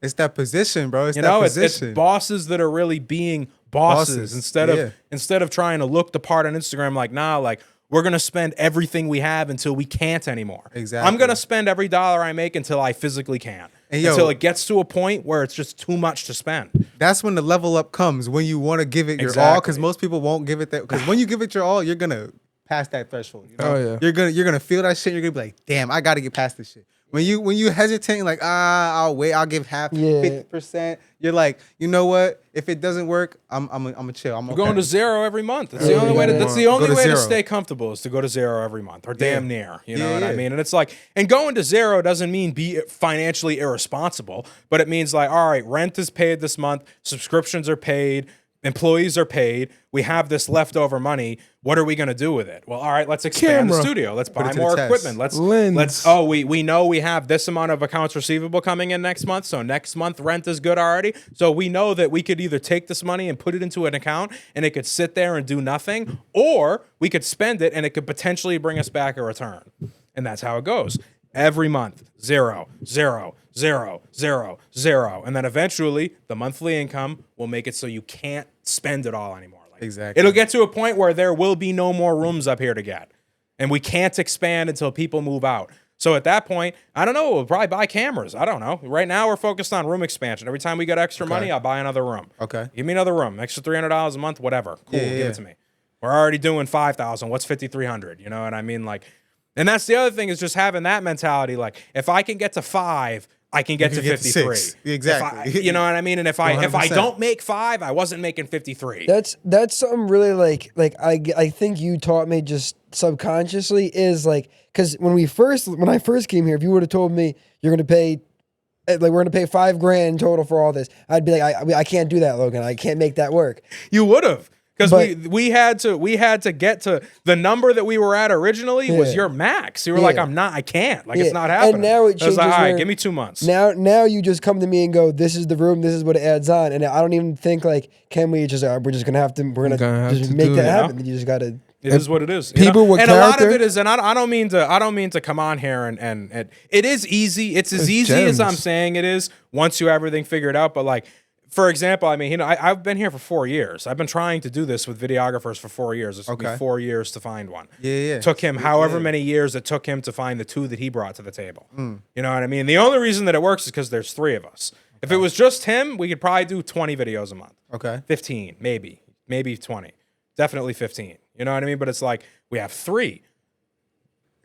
It's that position, bro. It's It's bosses that are really being bosses. Instead of trying to look the part on Instagram. Like, nah, like we're gonna spend everything we have until we can't anymore. Exactly. I'm gonna spend every dollar I make until I physically can't. Until it gets to a point where it's just too much to spend. That's when the level up comes, when you want to give it your all, because most people won't give it that. Because when you give it your all, you're gonna pass that threshold. You're gonna feel that shit. You're gonna be like, damn, I gotta get past this shit. When you hesitate, like, I'll wait, I'll give half, 50%. You're like, you know what? If it doesn't work, I'm gonna chill. I'm going to zero every month. That's the only way. That's the only way to stay comfortable is to go to zero every month, or damn near. You know what I mean? And it's like, and going to zero doesn't mean be financially irresponsible, but it means like, all right, rent is paid this month, subscriptions are paid, employees are paid. We have this leftover money. What are we going to do with it? Well, all right, let's expand the studio. Let's buy more equipment. We know we have this amount of accounts receivable coming in next month. So next month rent is good already. So we know that we could either take this money and put it into an account and it could sit there and do nothing, or we could spend it and it could potentially bring us back a return. And that's how it goes. Every month, 0, 0, 0, 0, 0. And then eventually the monthly income will make it so you can't spend it all anymore. Exactly. It'll get to a point where there will be no more rooms up here to get. And we can't expand until people move out. So at that point, I don't know, we'll probably buy cameras. I don't know. Right now we're focused on room expansion. Every time we get extra money, I'll buy another room. Okay. Give me another room. Extra $300 a month, whatever. Cool, give it to me. We're already doing $5,000. What's $5,300? You know what I mean? Like, and that's the other thing, is just having that mentality. Like, if I can get to 5, I can get to 53. Exactly. You know what I mean? And if I don't make 5, I wasn't making 53. That's something really like I think you taught me just subconsciously, is like, because when I first came here, if you would have told me you're gonna pay, like, we're gonna pay $5,000 total for all this, I'd be like, I can't do that, Logan. I can't make that work. You would have. Because we had to get to the number that we were at originally was your max. You were like, I can't. Like, it's not happening. And now it changes. I was like, all right, give me 2 months. Now you just come to me and go, this is the room, this is what it adds on. And I don't even think like, we're just gonna have to make that happen. You just gotta. It is what it is. People with and character, a lot of it is, and I don't mean to come on here and it is easy. It's as easy as I'm saying it is once you have everything figured out. But like, for example, I mean, I've been here for 4 years. I've been trying to do this with videographers for 4 years. It took me 4 years to find one. It took him however many years it took him to find the 2 that he brought to the table. You know what I mean? The only reason that it works is because there's 3 of us. If it was just him, we could probably do 20 videos a month. 15, maybe 20. Definitely 15. You know what I mean? But it's like, we have 3.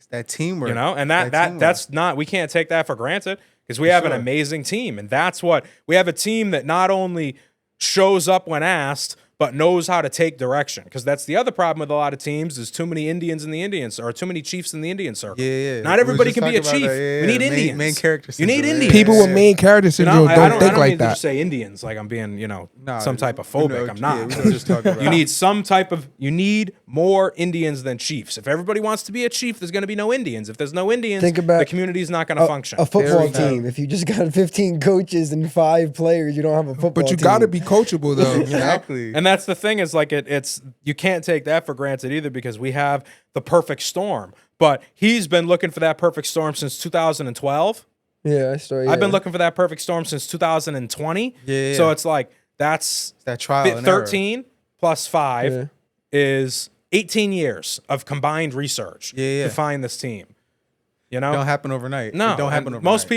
It's that teamwork. You know, and teamwork. that's not, we can't take that for granted because we have an amazing team. And that's what we have, a team that not only shows up when asked, but knows how to take direction. Because that's the other problem with a lot of teams is too many Indians in the Indians, or too many chiefs in the Indian circle. Yeah. Not everybody can be a chief. We need Indians. Main character You need syndrome. Indians. People with main character syndrome I don't don't think like mean to that. just say Indians like I'm being, some type of we phobic. know- I'm not. yeah, we know what you're talking about. You need some type of, you need more Indians than chiefs. If everybody wants to be a chief, there's going to be no Indians. If there's no Indians, Think about the community's not going to function. A football Very team. If you just got 15 coaches and 5 players, you don't have a football But you team. got to be coachable though. Exactly. And that's the thing is like it's you can't take that for granted either, because we have the perfect storm. But he's been looking for that perfect storm since 2012. Yeah, I started. I've been looking for that perfect storm since 2020. Yeah. So it's like that's That trial and 13 plus 5 Yeah. is 18 years of combined research Yeah. to find this team. You know? It don't happen overnight. No, It don't happen and overnight. most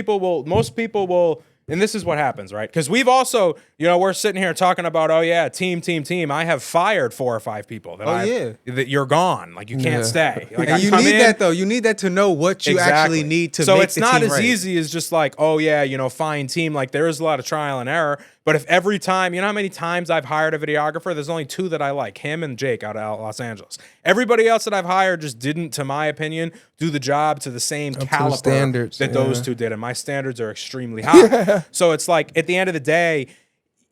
people will, and this is what happens, right? Because we've also, we're sitting here talking about, oh yeah, team. I have fired 4 or 5 people that that you're gone, like you can't stay. Like, And I you come need in- that though. You need that to know what you actually need to so make it's the not team as right. easy as just like, oh yeah, find team. Like there is a lot of trial and error. But if every time, how many times I've hired a videographer, there's only 2 that I like, him and Jake out of Los Angeles. Everybody else that I've hired just didn't, to my opinion, do the job to the same to the caliber standards, that those 2 did. And my standards are extremely high. So it's like, at the end of the day,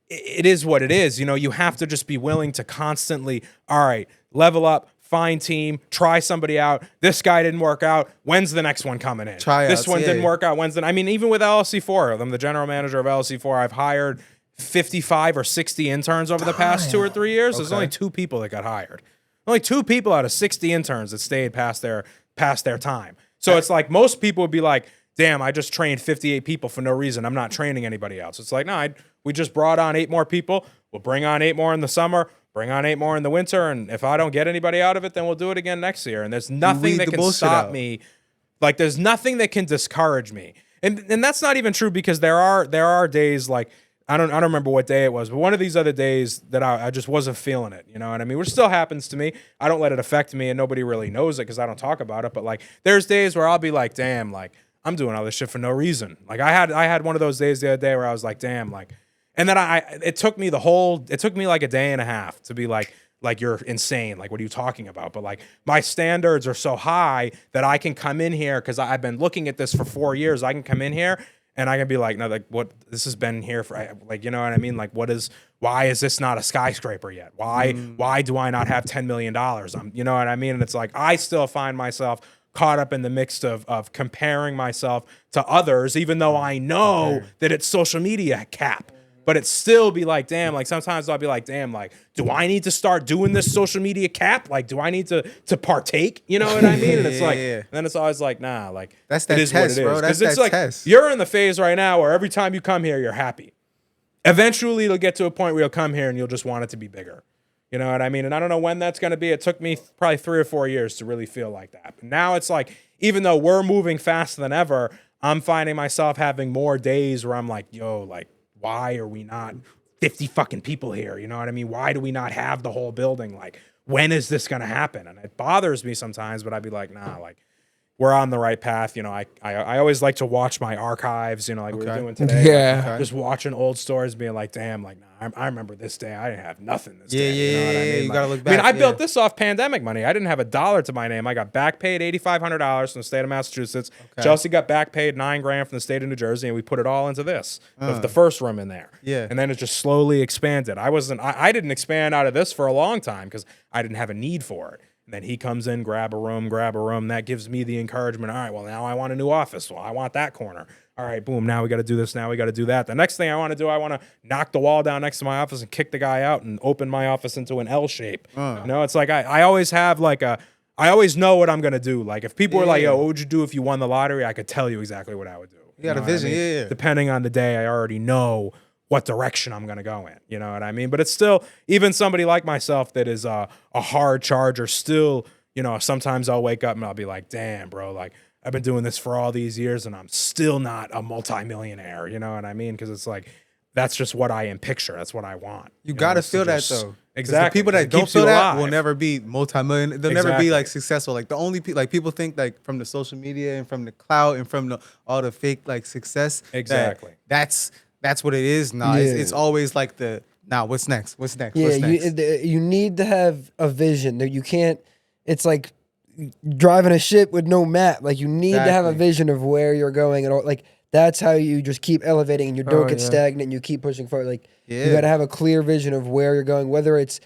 it is what it is. You have to just be willing to constantly, all right, level up, find team, try somebody out. This guy didn't work out. When's the next one coming in? Tryouts, This one yeah. didn't work out. When's the? I mean, even with LLC4, I'm the general manager of LLC4. I've hired 55 or 60 interns over the past 2 or 3 years. There's only 2 people that got hired. Only 2 people out of 60 interns that stayed past their time. So it's like most people would be like, damn, I just trained 58 people for no reason. I'm not training anybody else. It's like, no, we just brought on 8 more people. We'll bring on 8 more in the summer, bring on 8 more in the winter. And if I don't get anybody out of it, then we'll do it again next year. And there's nothing weed that the can bullshit stop out. me. Like there's nothing that can discourage me. And that's not even true, because there are days like, I don't remember what day it was, but one of these other days that I just wasn't feeling it. You know what I mean? Which still happens to me. I don't let it affect me, and nobody really knows it because I don't talk about it. But like, there's days where I'll be like, damn, like I'm doing all this shit for no reason. Like I had one of those days the other day where I was like, damn, like, and then it took me like a day and a half to be like you're insane. Like, what are you talking about? But like my standards are so high that I can come in here, because I've been looking at this for 4 years. I can come in here and I can be like, no, like what, this has been here for, like, you know what I mean? Like, why is this not a skyscraper yet? Why do I not have $10 million? You know what I mean? And it's like, I still find myself caught up in the mix of comparing myself to others, even though I know that it's social media cap. But it still be like, damn, like sometimes I'll be like, damn, like, do I need to start doing this social media cap? Like, do I need to partake? You know what I mean? And it's like, and then it's always like, nah, like, That's that it is test, what it is. bro. That's 'Cause it's that like, test. you're in the phase right now where every time you come here, you're happy. Eventually it'll get to a point where you'll come here and you'll just want it to be bigger. You know what I mean? And I don't know when that's going to be. It took me probably 3 or 4 years to really feel like that. But now it's like, even though we're moving faster than ever, I'm finding myself having more days where I'm like, yo, like, why are we not 50 fucking people here? You know what I mean? Why do we not have the whole building? Like, when is this going to happen? And it bothers me sometimes, but I'd be like, nah, like, we're on the right path. You know, I always like to watch my archives, you know, like we were doing today. Yeah. Like, just watching old stories, being like, damn, like, nah, I remember this day. I didn't have nothing this Yeah, day. yeah, you know what I yeah, mean? you Like, gotta look I mean, back, I built yeah. this off pandemic money. I didn't have $1 to my name. I got back paid $8,500 from the state of Massachusetts. Chelsea got back paid $9,000 from the state of New Jersey, and we put it all into this, with the first room in there. Yeah. And then it just slowly expanded. I didn't expand out of this for a long time because I didn't have a need for it. And then he comes in, grab a room. That gives me the encouragement. All right, well, now I want a new office. Well, I want that corner. All right, boom, now we got to do this. Now we got to do that. The next thing I want to do, I want to knock the wall down next to my office and kick the guy out and open my office into an L shape. You know, it's like I always have like I always know what I'm going to do. Like if people were like, yo, what would you do if you won the lottery? I could tell you exactly what I would do. You got a know what I vision, mean? yeah. Depending on the day, I already know what direction I'm going to go in. You know what I mean? But it's still, even somebody like myself that is a hard charger still, you know, sometimes I'll wake up and I'll be like, damn, bro, like I've been doing this for all these years and I'm still not a multimillionaire. You know what I mean? Because it's like, that's just what I am picture. That's what I want. You gotta it's to feel that just- though. 'Cause Exactly. The people that It don't keeps feel you that alive. will never be multi-million. They'll never Exactly. be like successful. Like the only like people think like from the social media and from the clout and from all the fake like success. Exactly. That's what it is. Nah, Yeah. it's always like what's next? What's next? Yeah, What's next? you need to have a vision. You can't. It's like driving a ship with no map. Like you need to have a Exactly. vision of where you're going, and all, like that's how you just keep elevating and you don't Oh, get yeah. stagnant. And you keep pushing forward. Like you Yeah. got to have a clear vision of where you're going, whether it's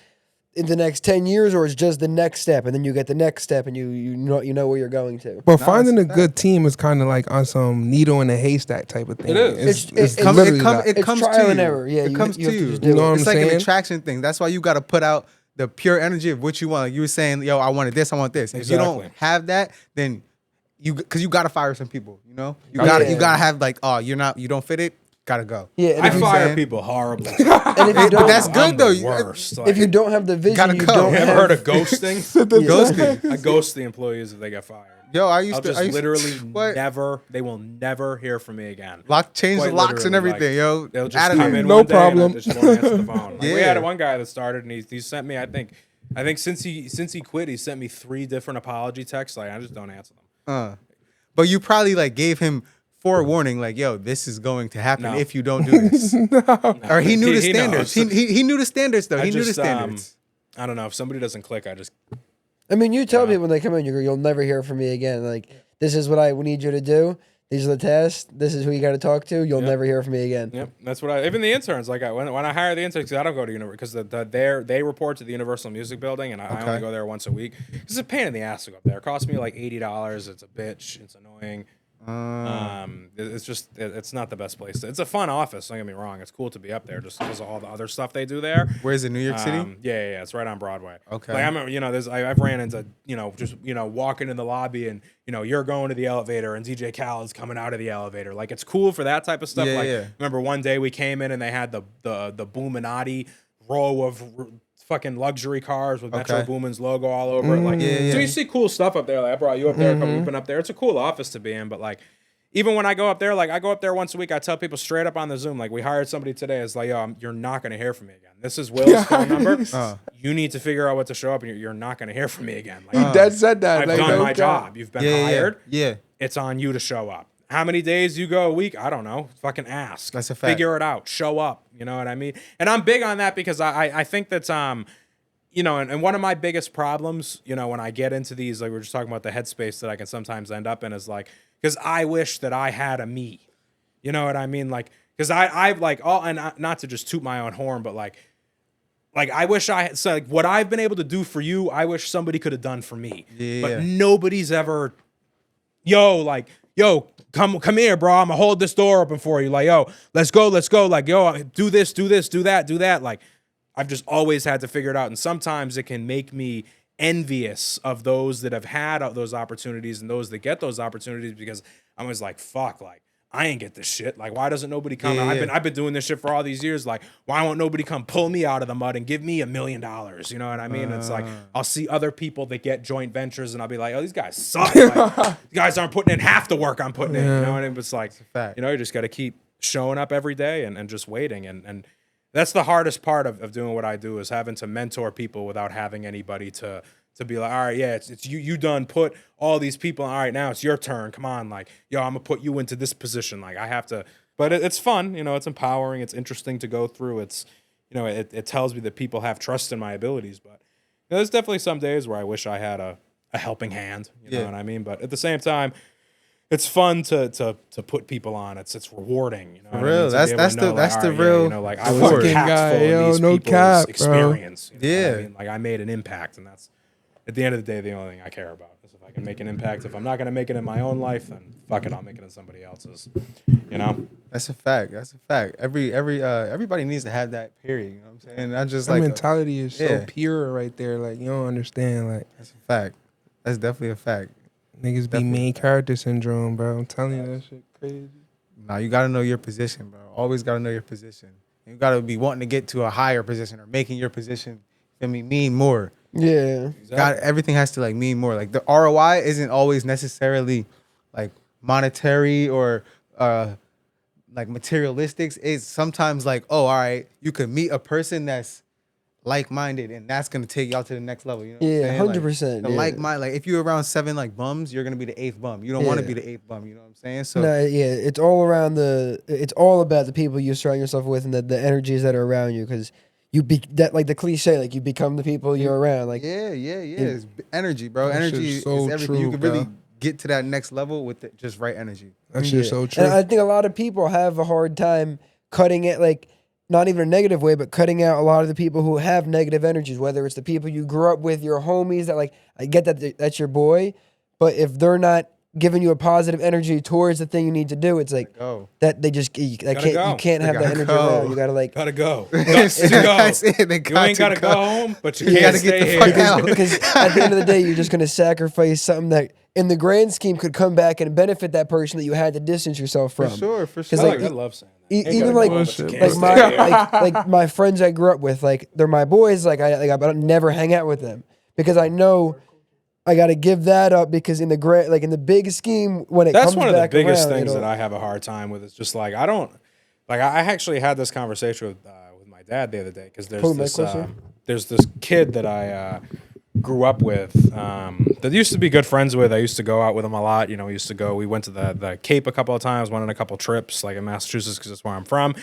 in the next 10 years or it's just the next step, and then you get the next step, and you know where you're going to. But finding a that's good team is kind of like on some needle in a haystack type of thing. It is. It's It literally that. It It's comes trial to and you. error. Yeah, it comes you to have to you. just do You know it. what I'm It's like an saying? attraction thing. That's why you got to put out the pure energy of what you want. Like you were saying, yo, I wanted this, I want this. If you Exactly. don't have that, then because you got to fire some people. You know, you Oh, got yeah. you got to have like, oh, you don't fit it, gotta go. Yeah, and I if you- fire saying? people horribly. and if you But don't, that's good I'm though. the worst. if you don't have the vision, Gotta you go. don't You have. ever heard of ghosting? Ghosting. I ghost the employees if they get fired. Yo, I I'll used to just I used literally what? they will never hear from me again. Change the Quite locks and literally, everything, like, yo. They'll just Outta come there. in No one day problem. and I just won't answer the phone. Like, we Yeah. had one guy that started and he sent me, I think since he quit, he sent me 3 different apology texts. Like I just don't answer them. But you probably like gave him forewarning, like, yo, this is going to happen No. if you don't do this. Or he knew the He standards. knows. He knew the standards though. I He knew the just, standards. I don't know. If somebody doesn't click, I just I mean, you tell people when they come in, you'll never hear from me again. Like, this is what I need you to do. These are the tasks. This is who you got to talk to. You'll never hear from me again. Yep, that's what even the interns like. When I hire the interns, 'cause I don't go to university because they report to the Universal Music Building, and I only go there once a week. It's a pain in the ass to go up there. It costs me like $80. It's a bitch. It's annoying. It's just it's not the best place. It's a fun office. Don't get me wrong. It's cool to be up there just because of all the other stuff they do there. Where's it, New York City? Yeah. It's right on Broadway. Okay. Like I've ran into just walking in the lobby and you're going to the elevator and DJ Khaled's coming out of the elevator. Like it's cool for that type of stuff. Yeah, like yeah. remember one day we came in and they had the Boominati row of fucking luxury cars with Metro Okay. Boomin's logo all over it. Like Yeah, so yeah. you see cool stuff up there. Like I brought you up there. We've been up there. It's a cool office to be in, but like. Even when I go up there, like I go up there once a week, I tell people straight up on the Zoom, like we hired somebody today. It's like, yo, you're not going to hear from me again. This is Will's phone number. You need to figure out what to show up, and you're not going to hear from me again. Like, Dad said that. I've like, done no my cap. job. You've been Yeah, hired. Yeah. It's on you to show up. How many days you go a week? I don't know. Fucking ask. That's a fact. Figure it out. Show up. You know what I mean? And I'm big on that because I think that's and one of my biggest problems, when I get into these, like we were just talking about the headspace that I can sometimes end up in is like, because I wish that I had a me. You know what I mean? Like, because I've like all, and not to just toot my own horn, but like I wish I had, so like what I've been able to do for you, I wish somebody could have done for me. Yeah. But nobody's ever, come here, bro. I'm gonna hold this door open for you. Like, yo, let's go. Like, yo, do this, do that. Like, I've just always had to figure it out. And sometimes it can make me envious of those that have had those opportunities and those that get those opportunities because I'm always like, fuck, like, I ain't get this shit. Like, why doesn't nobody come? Yeah, yeah. I've been doing this shit for all these years. Like, why won't nobody come pull me out of the mud and give me $1 million? You know what I mean? It's like I'll see other people that get joint ventures and I'll be like, oh, these guys suck. Like, these guys aren't putting in half the work I'm putting in. You know what I mean? It's like, fact. you just got to keep showing up every day and just waiting. And that's the hardest part of doing what I do is having to mentor people without having anybody to be like, all right, yeah, it's you done put all these people, all right, now it's your turn. Come on, like, yo, I'm gonna put you into this position. Like, I have to, but it's fun, it's empowering, it's interesting to go through. It's, it tells me that people have trust in my abilities. But there's definitely some days where I wish I had a helping hand. You know what I mean? But at the same time, it's fun to put people on. It's rewarding. You know what I mean? real. To be That's able to know, that's like, the all right, yeah, real like I was reward. impactful Guy, in yo, these no people's cap, bro. experience. You know what I Yeah. mean? Like I made an impact, and that's at the end of the day the only thing I care about is if I can make an impact. If I'm not gonna make it in my own life, then fuck it, I'll make it in somebody else's. That's a fact. Everybody needs to have that period. You know what I'm saying? Not just That like mentality is so yeah. pure right there. Like, you don't understand. Like, that's a fact. That's definitely a fact. niggas be Definitely. main character syndrome, bro. I'm telling you, that shit crazy. Nah, you gotta know your position, bro. Always gotta know your position. You gotta be wanting to get to a higher position or making your position, mean more. Yeah. Everything has to like mean more. Like the ROI isn't always necessarily like monetary or like materialistics is sometimes like, oh, all right, you could meet a person that's like-minded, and that's gonna take y'all to the next level. You know what I'm saying? 100%. The like-mind, like if you're around 7 like bums, you're gonna be the 8th bum. You don't want to be the 8th bum. You know what I'm saying? So No, it's all around it's all about the people you surround yourself with and the energies that are around you, because that, like the cliche, like you become the people you're around. Like it's energy, bro. Energy is so everything. true, You can really bro. get to that next level with just right energy. That's just so true. And I think a lot of people have a hard time cutting it, like not even a negative way, but cutting out a lot of the people who have negative energies, whether it's the people you grew up with, your homies that like, I get that that's your boy, but if they're not giving you a positive energy towards the thing you need to do, it's like that they just you can't have that energy around. You gotta like gotta go. That's to go. it. You ain't gotta go home, but you You can't gotta get stay the fuck here. out. because at the end of the day, you're just gonna sacrifice something that in the grand scheme could come back and benefit that person that you had to distance yourself from. For sure. Like, I love saying that. Even like like my friends I grew up with, like they're my boys. Like I never hang out with them because I know I got to give that up, because in the big scheme when it That's comes one of the back biggest around, things that I have a hard time with. It's just like I actually had this conversation with my dad the other day, because there's this kid that I grew up with that used to be good friends with. I used to go out with him a lot. You know, we went to the Cape a couple of times, went on a couple trips, like in Massachusetts, because that's where I'm from.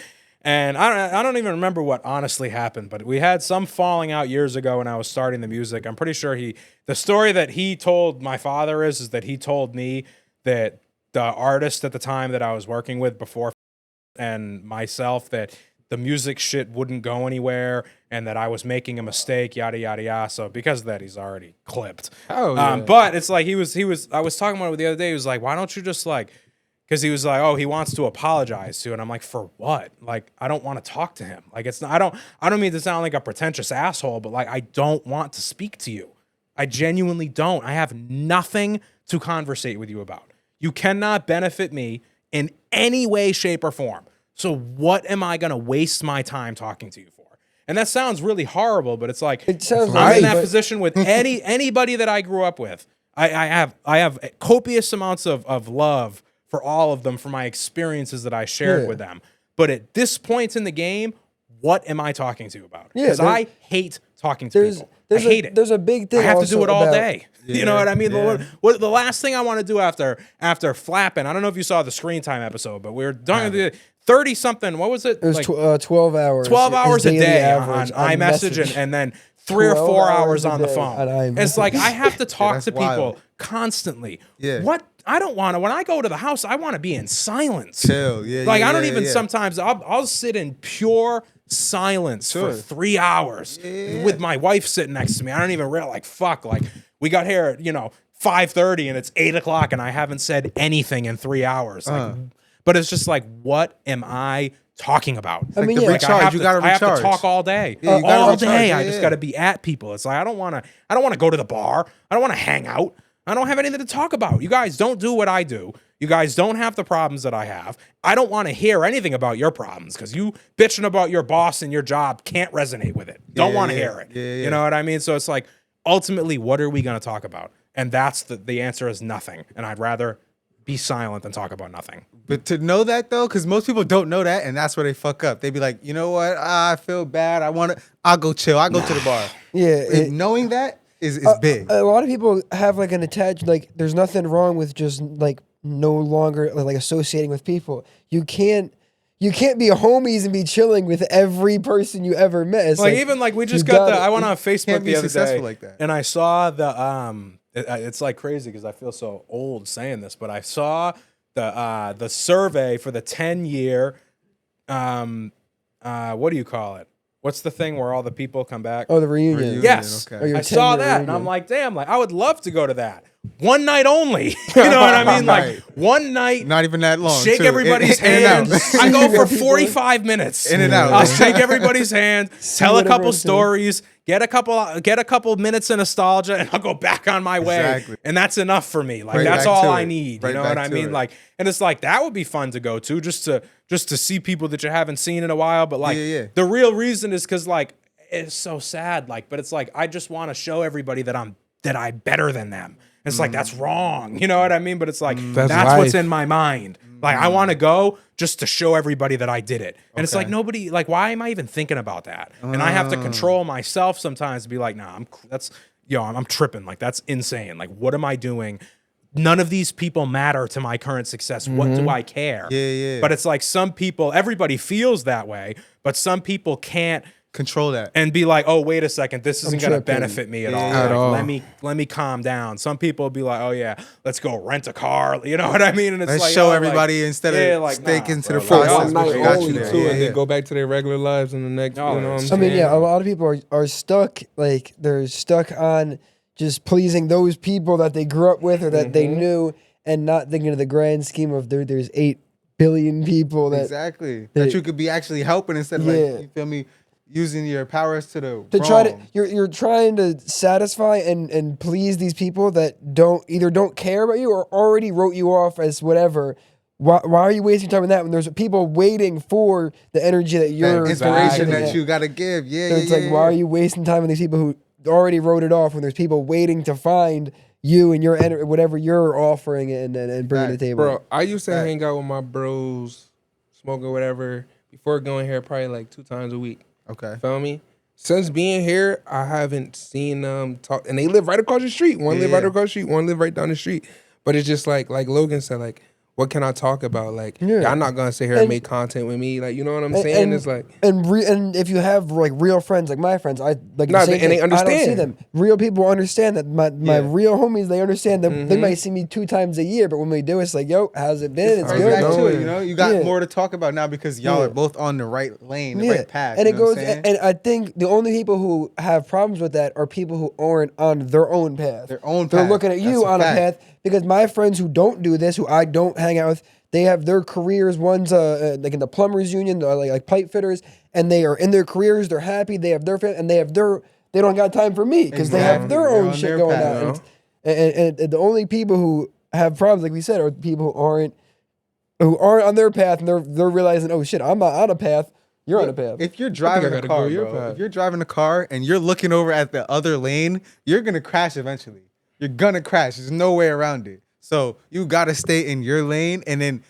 And I don't even remember what honestly happened, but we had some falling out years ago when I was starting the music. I'm pretty sure the story that he told my father is that he told me that the artist at the time that I was working with before and myself, that the music shit wouldn't go anywhere and that I was making a mistake, yada, yada, yada. So because of that, he's already clipped. Oh, yeah. But it's like I was talking about it the other day. He was like, why don't you just like, because he was like, oh, he wants to apologize to. And I'm like, for what? Like, I don't want to talk to him. Like, it's not, I don't mean to sound like a pretentious asshole, but like, I don't want to speak to you. I genuinely don't. I have nothing to conversate with you about. You cannot benefit me in any way, shape, or form. So what am I going to waste my time talking to you for? And that sounds really horrible, but it's like, It sounds I'm right, in that but- position with anybody that I grew up with. I have copious amounts of love for all of them, for my experiences that I shared with them. But at this point in the game, what am I talking to you about? Because I hate talking to people. I hate it. There's a big thing. I have to do also it all about- day. You know what I mean? What the last thing I want to do after flapping, I don't know if you saw the Screen Time episode, but we were done with the 30-something, what was it? It was Like 12 hours. 12 his hours a daily day average on iMessage message. and then 3 or 12 4 hours hours a on the day phone. on iMessage. It's like I have to talk that's to people wild. constantly. Yeah. What? I don't want to, when I go to the house, I want to be in silence. Chill. Like I don't even sometimes I'll sit in pure silence for 3 hours with my wife sitting next to me. I don't even realize, like, fuck, like we got here at 5:30 and it's 8:00 and I haven't said anything in 3 hours. Like, but it's just like, what am I talking about? I mean, the yeah. recharge. You gotta I have to recharge. talk all day. Yeah, you gotta all recharge. day. Yeah, I just yeah. got to be at people. It's like I don't want to go to the bar. I don't want to hang out. I don't have anything to talk about. You guys don't do what I do. You guys don't have the problems that I have. I don't want to hear anything about your problems, because you bitching about your boss and your job can't resonate with it. Don't want to hear it. Yeah. You know what I mean? So it's like, ultimately, what are we going to talk about? And that's the answer is nothing. And I'd rather be silent than talk about nothing. But to know that though, because most people don't know that, and that's where they fuck up. They be like, you know what? I feel bad. I'll go chill. I'll go to the bar. Yeah. Knowing that is big. A lot of people have like an attached, like there's nothing wrong with just like no longer like associating with people. You can't be homies and be chilling with every person you ever met. It's Even like we just you got gotta- I went on Facebook can't be the other successful day like that. and I saw the it's like crazy because I feel so old saying this, but I saw the survey for the 10-year what do you call it? What's the thing where all the people come back? Oh, the reunion. Yes. okay. Or your I saw 10-year that and reunion. I'm like, damn, like I would love to go to that. One night only. You know what I mean? Like Right. one night, Not even that long. shake too. everybody's In and out. hand. I go for People- 45 minutes. In and out. I'll shake everybody's hand, tell a what couple everyone's doing. stories, get a couple minutes of nostalgia, and I'll go back on my way. Exactly. And that's enough for me. Like Right that's back all to I it. need. Right You know what back I to mean? it. Like, and it's like that would be fun to go to just to see people that you haven't seen in a while. But like Yeah. the real reason is because like it's so sad. Like, but it's like I just want to show everybody that I'm I better than them? It's like, that's wrong. You know what I mean? But it's like, that's life. what's in my mind. Like, I want to go just to show everybody that I did it. And it's like, nobody, like, why am I even thinking about that? And I have to control myself sometimes to be like, nah, I'm tripping. Like, that's insane. Like, what am I doing? None of these people matter to my current success. What do I care? Yeah. But it's like some people, everybody feels that way, but some people can't Control that. and be like, oh, wait a second, this isn't going to tripping. benefit me at all. At Like, all. Let me calm down. Some people will be like, oh yeah, let's go rent a car. You know what I mean? And it's Let's like, show oh, everybody like, instead yeah, of like, staking to bro, the like, process. One night but got only you there. too, Yeah, and yeah. then go back to their regular lives in the next. Oh, You know what I'm it's- I saying? mean, yeah, a lot of people are stuck, like they're stuck on just pleasing those people that they grew up with or that they knew, and not thinking of the grand scheme of there's 8 billion people that Exactly. that- That you could be actually helping instead of Yeah. like, you feel me, using your powers to the to wrong. try to you're trying to satisfy and please these people that don't care about you or already wrote you off as whatever. Why are you wasting time on that when there's people waiting for the energy that you're That inspiration providing? that you gotta give. Yeah, So yeah, it's like, yeah, why are yeah. you wasting time on these people who already wrote it off when there's people waiting to find you and your whatever you're offering and bring to the Facts. table? Bro, I used to Facts. hang out with my bros, smoking whatever, before going here probably like 2 times a week. Okay. Feel me? Since being here, I haven't seen them talk, and they live right across the street. One live right Yeah. across the street, one live right down the street. But it's just like Logan said, like, what can I talk about? Like, Yeah. y'all not gonna sit here and make content with me. Like, you know what I'm saying? It's like, and if you have like real friends like my friends, I like Nah, the same and they thing. I don't see understand. them. Real people understand that my Yeah. real homies, they understand that they might see me 2 times a year, but when we do, it's like, yo, how's it been? It's Right good. back man. to it, you know, you got Yeah. more to talk about now because y'all Yeah. are both on the right lane, the Yeah. right path. And you it know what goes, I'm saying? and I think the only people who have problems with that are people who aren't on their own path. Their own They're path. looking at you That's a on a fact. path because my friends who don't do this, who I don't hang out with, they have their careers. One's like in the plumbers union, like pipe fitters, and they are in their careers. They're happy. They have their family, and they don't got time for me because they have Exactly. their They're own on shit their going path, on. And the only people who have problems, like we said, are people who aren't on their path, and they're realizing, oh shit, I'm not on a path. You're on a path. If you're driving I a gotta car, go your bro, path. if you're driving a car and you're looking over at the other lane, you're gonna crash eventually. You're gonna crash. There's no way around it. So you gotta stay in your lane. And then,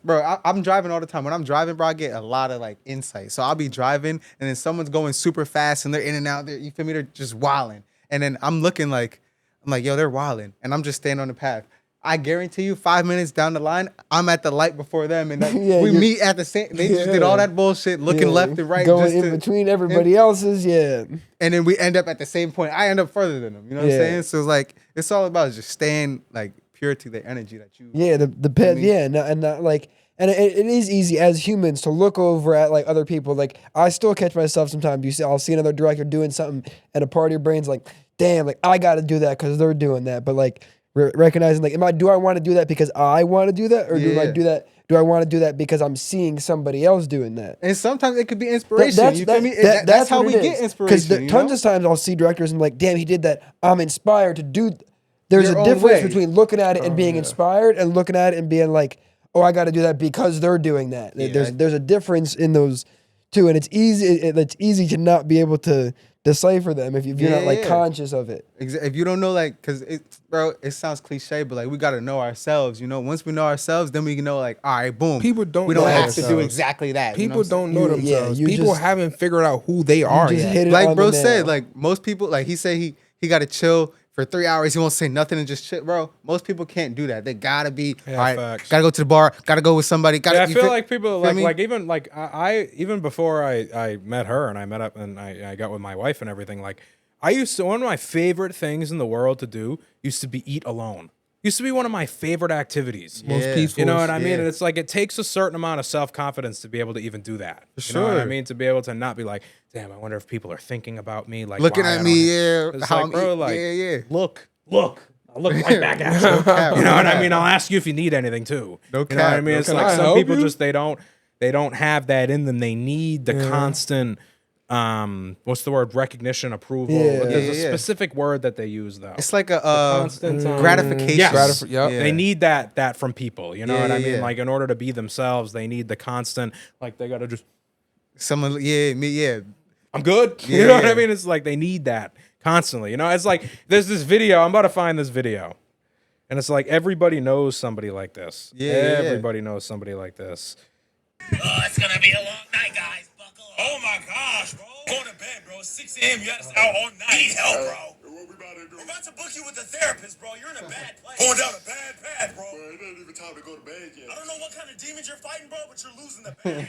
bro, I'm driving all the time. When I'm driving, bro, I get a lot of like insight. So I'll be driving, and then someone's going super fast, and they're in and out. You feel me? They're just wilding. And then I'm looking like, yo, they're wilding, and I'm just staying on the path. I guarantee you, 5 minutes down the line, I'm at the light before them, and Yeah, we you're- meet at the same. They just did all that bullshit, looking Yeah, left and right, going just in to, between everybody else's. Yeah. and then we end up at the same point. I end up further than them. You know what I'm Yeah. saying? So it's like it's all about just staying like pure to the energy that you. Yeah, the pet. mean- Yeah, and not like, and it is easy as humans to look over at like other people. Like I still catch myself sometimes. I'll see another director doing something, and a part of your brain's like, damn, like I got to do that because they're doing that. But like recognizing, like, do I want to do that because I want to do that, or do I Yeah. do that? Do I want to do that because I'm seeing somebody else doing that? And sometimes it could be inspiration. You feel me? That's how we get inspiration. Because you tons know? of times I'll see directors and I'm like, damn, he did that. I'm inspired to do. There's Your a own difference way. between looking at it and being inspired and looking at it and being like, oh, I got to do that because they're doing that. There's a difference in those two, and it's easy to not be able to decipher them if you're not like Yeah. conscious of it. If you don't know, like, cause bro, it sounds cliche, but like we gotta know ourselves. You know, once we know ourselves, then we can know, like, all right, boom. People don't We don't know have to do themselves. exactly that. you know people what I'm don't know You- yeah, themselves. you People just- haven't figured out who they are just yet. hit it like on bro the said, nail. like most people, like he said he got to chill for 3 hours. He won't say nothing and just chill, bro. Most people can't do that. They gotta be Yeah, all right. facts. Gotta go to the bar. Gotta go with somebody. Gotta. Yeah, I you feel like people feel me? like even like I even before I met her and I met up and I got with my wife and everything, like one of my favorite things in the world to do used to be eat alone. Used to be one of my favorite activities. Most Yeah. peaceful. You know what I mean? Yeah. And it's like it takes a certain amount of self-confidence to be able to even do that. You know what I sure. mean? To be able to not be like, damn, I wonder if people are thinking about me, like Looking why at I me, don't-" yeah. It's how like, I'm bro, eat- like, yeah. look. I'll look right back at you. You know what I mean? I'll ask you if you need anything too. No You know what I cap, mean? no It's cap. like Can I some help people you? just they don't have that in them. They need the constant what's the word? Recognition, approval. Yeah. But there's a Yeah. specific word that they use though. It's like a constant, gratification. Yes. Yep. Yeah. They need that from people. You know Yeah, what I yeah, mean? yeah. Like in order to be themselves, they need the constant. Like they gotta just. Someone, yeah, me, yeah. I'm good. Yeah, You know what I yeah. mean? It's like they need that constantly. You know, it's like there's this video. I'm about to find this video, and it's like everybody knows somebody like this. Yeah, everybody knows somebody like this. Oh, it's gonna be a long night, guys. Buckle up. Oh my gosh, bro. Going to bed, bro. 6 a.m. You had us out all night. Need help, bro. What we about to do? We're about to book you with a therapist, bro. You're in a bad place. Going down a bad path, bro. It ain't even time to go to bed yet. I don't know what kind of demons you're fighting, bro, but you're losing the bad.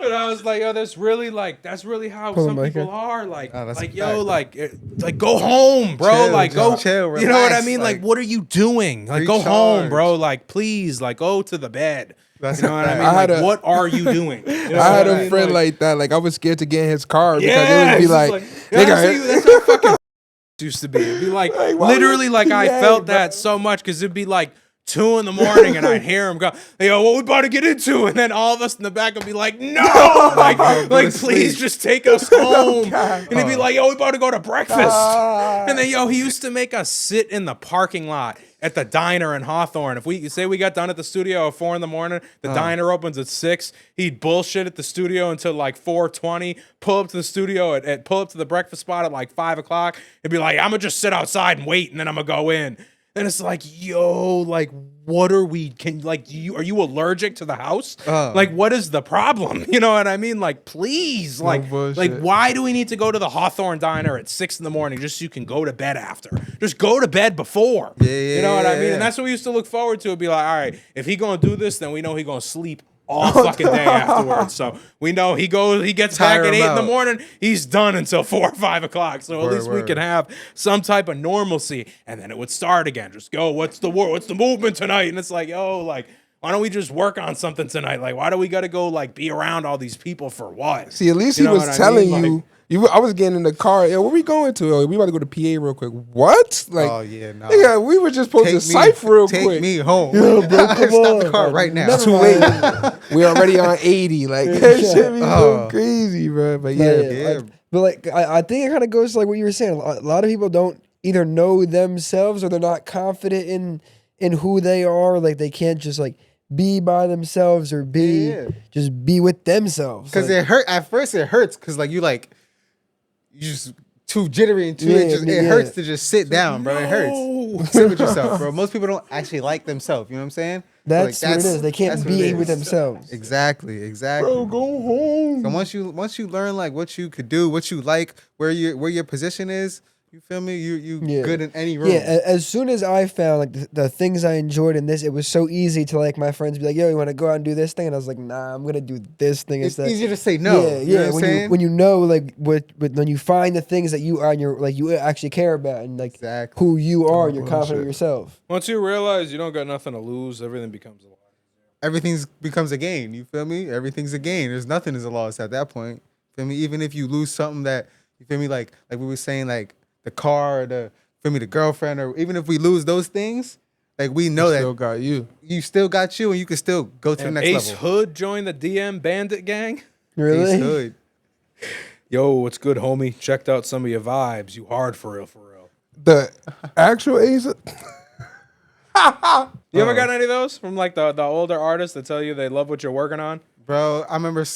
But I was like, yo, that's really how some people are. Like, go home, bro. Chill, like, go chill, relax, you know what I mean? Like, what are you doing? Like, go home, bro. Like, please, like, go to the bed. You know what I mean? What are you doing? You know I had a friend like that. Like I was scared to get in his car because it would be like that's how fucking used to be. It'd be like literally like I felt that so much because it'd be like 2 a.m. and I'd hear him go, yo, what we about to get into? And then all of us in the back would be like, no, like please just take us home. And he'd be like, yo, we about to go to breakfast. And then, yo, he used to make us sit in the parking lot at the diner in Hawthorne. If we say we got done at the studio at 4 a.m, the diner opens at 6. He'd bullshit at the studio until like 4:20. Pull up to the studio pull up to the breakfast spot at like 5 o'clock. He'd be like, I'm gonna just sit outside and wait, and then I'm gonna go in. And it's like, yo, like, what are we? Are you allergic to the house? Like, what is the problem? You know what I mean? Like, please, like, why do we need to go to the Hawthorne Diner at 6 a.m. just so you can go to bed after? Just go to bed before. You know what I mean? And that's what we used to look forward to. It'd be like, all right, if he gonna do this, then we know he gonna sleep all fucking day afterwards. So we know he gets back at 8 a.m. He's done until 4 or 5 o'clock. So at least we can have some type of normalcy. And then it would start again. Just go, what's the movement tonight? And it's like, yo, like, why don't we just work on something tonight? Like, why do we got to go like be around all these people for what? See, at least he was telling you. I was getting in the car. Yo, where we going to? Oh, we about to go to PA real quick. What? Like, oh yeah, no. Yeah, we were just supposed to cipher real quick. Take me home. Yo, bro, come Stop the car right now. It's too late. We already on 80. Like that shit be so crazy, bro. But yeah. I think it kind of goes to like what you were saying. A lot of people don't either know themselves or they're not confident in who they are. Like they can't just like be by themselves or just be with themselves. Because it hurt at first. It hurts because like you just too jittery and too it hurts to just sit down, bro. It hurts. Sit with yourself, bro. Most people don't actually like themselves. You know what I'm saying? That's what it is. They can't be with themselves. Exactly. Bro, go home. So once you learn like what you could do, what you like, where your position is, you feel me? You good in any room. Yeah. As soon as I found like the things I enjoyed in this, it was so easy to like my friends be like, "Yo, you want to go out and do this thing?" And I was like, "Nah, I'm gonna do this thing It's instead." easier to say no. Yeah. You know what I'm saying? When you know like when you find the things that you are and you're like you actually care about and like who you are, and you're confident in yourself. Once you realize you don't got nothing to lose, everything becomes a lot. Everything becomes a gain. You feel me? Everything's a gain. There's nothing is a loss at that point. Feel me? Even if you lose something that you feel me, like we were saying, like the car, or the girlfriend, or even if we lose those things, like we know that still got you. You still got you, and you can still go to the next Ace level. Hood joined the DM Bandit gang. Really? Ace Hood. Yo, what's good, homie? Checked out some of your vibes. You hard for real, for real. The actual Ace. You ever got any of those from like the older artists that tell you they love what you're working on? Bro, I remember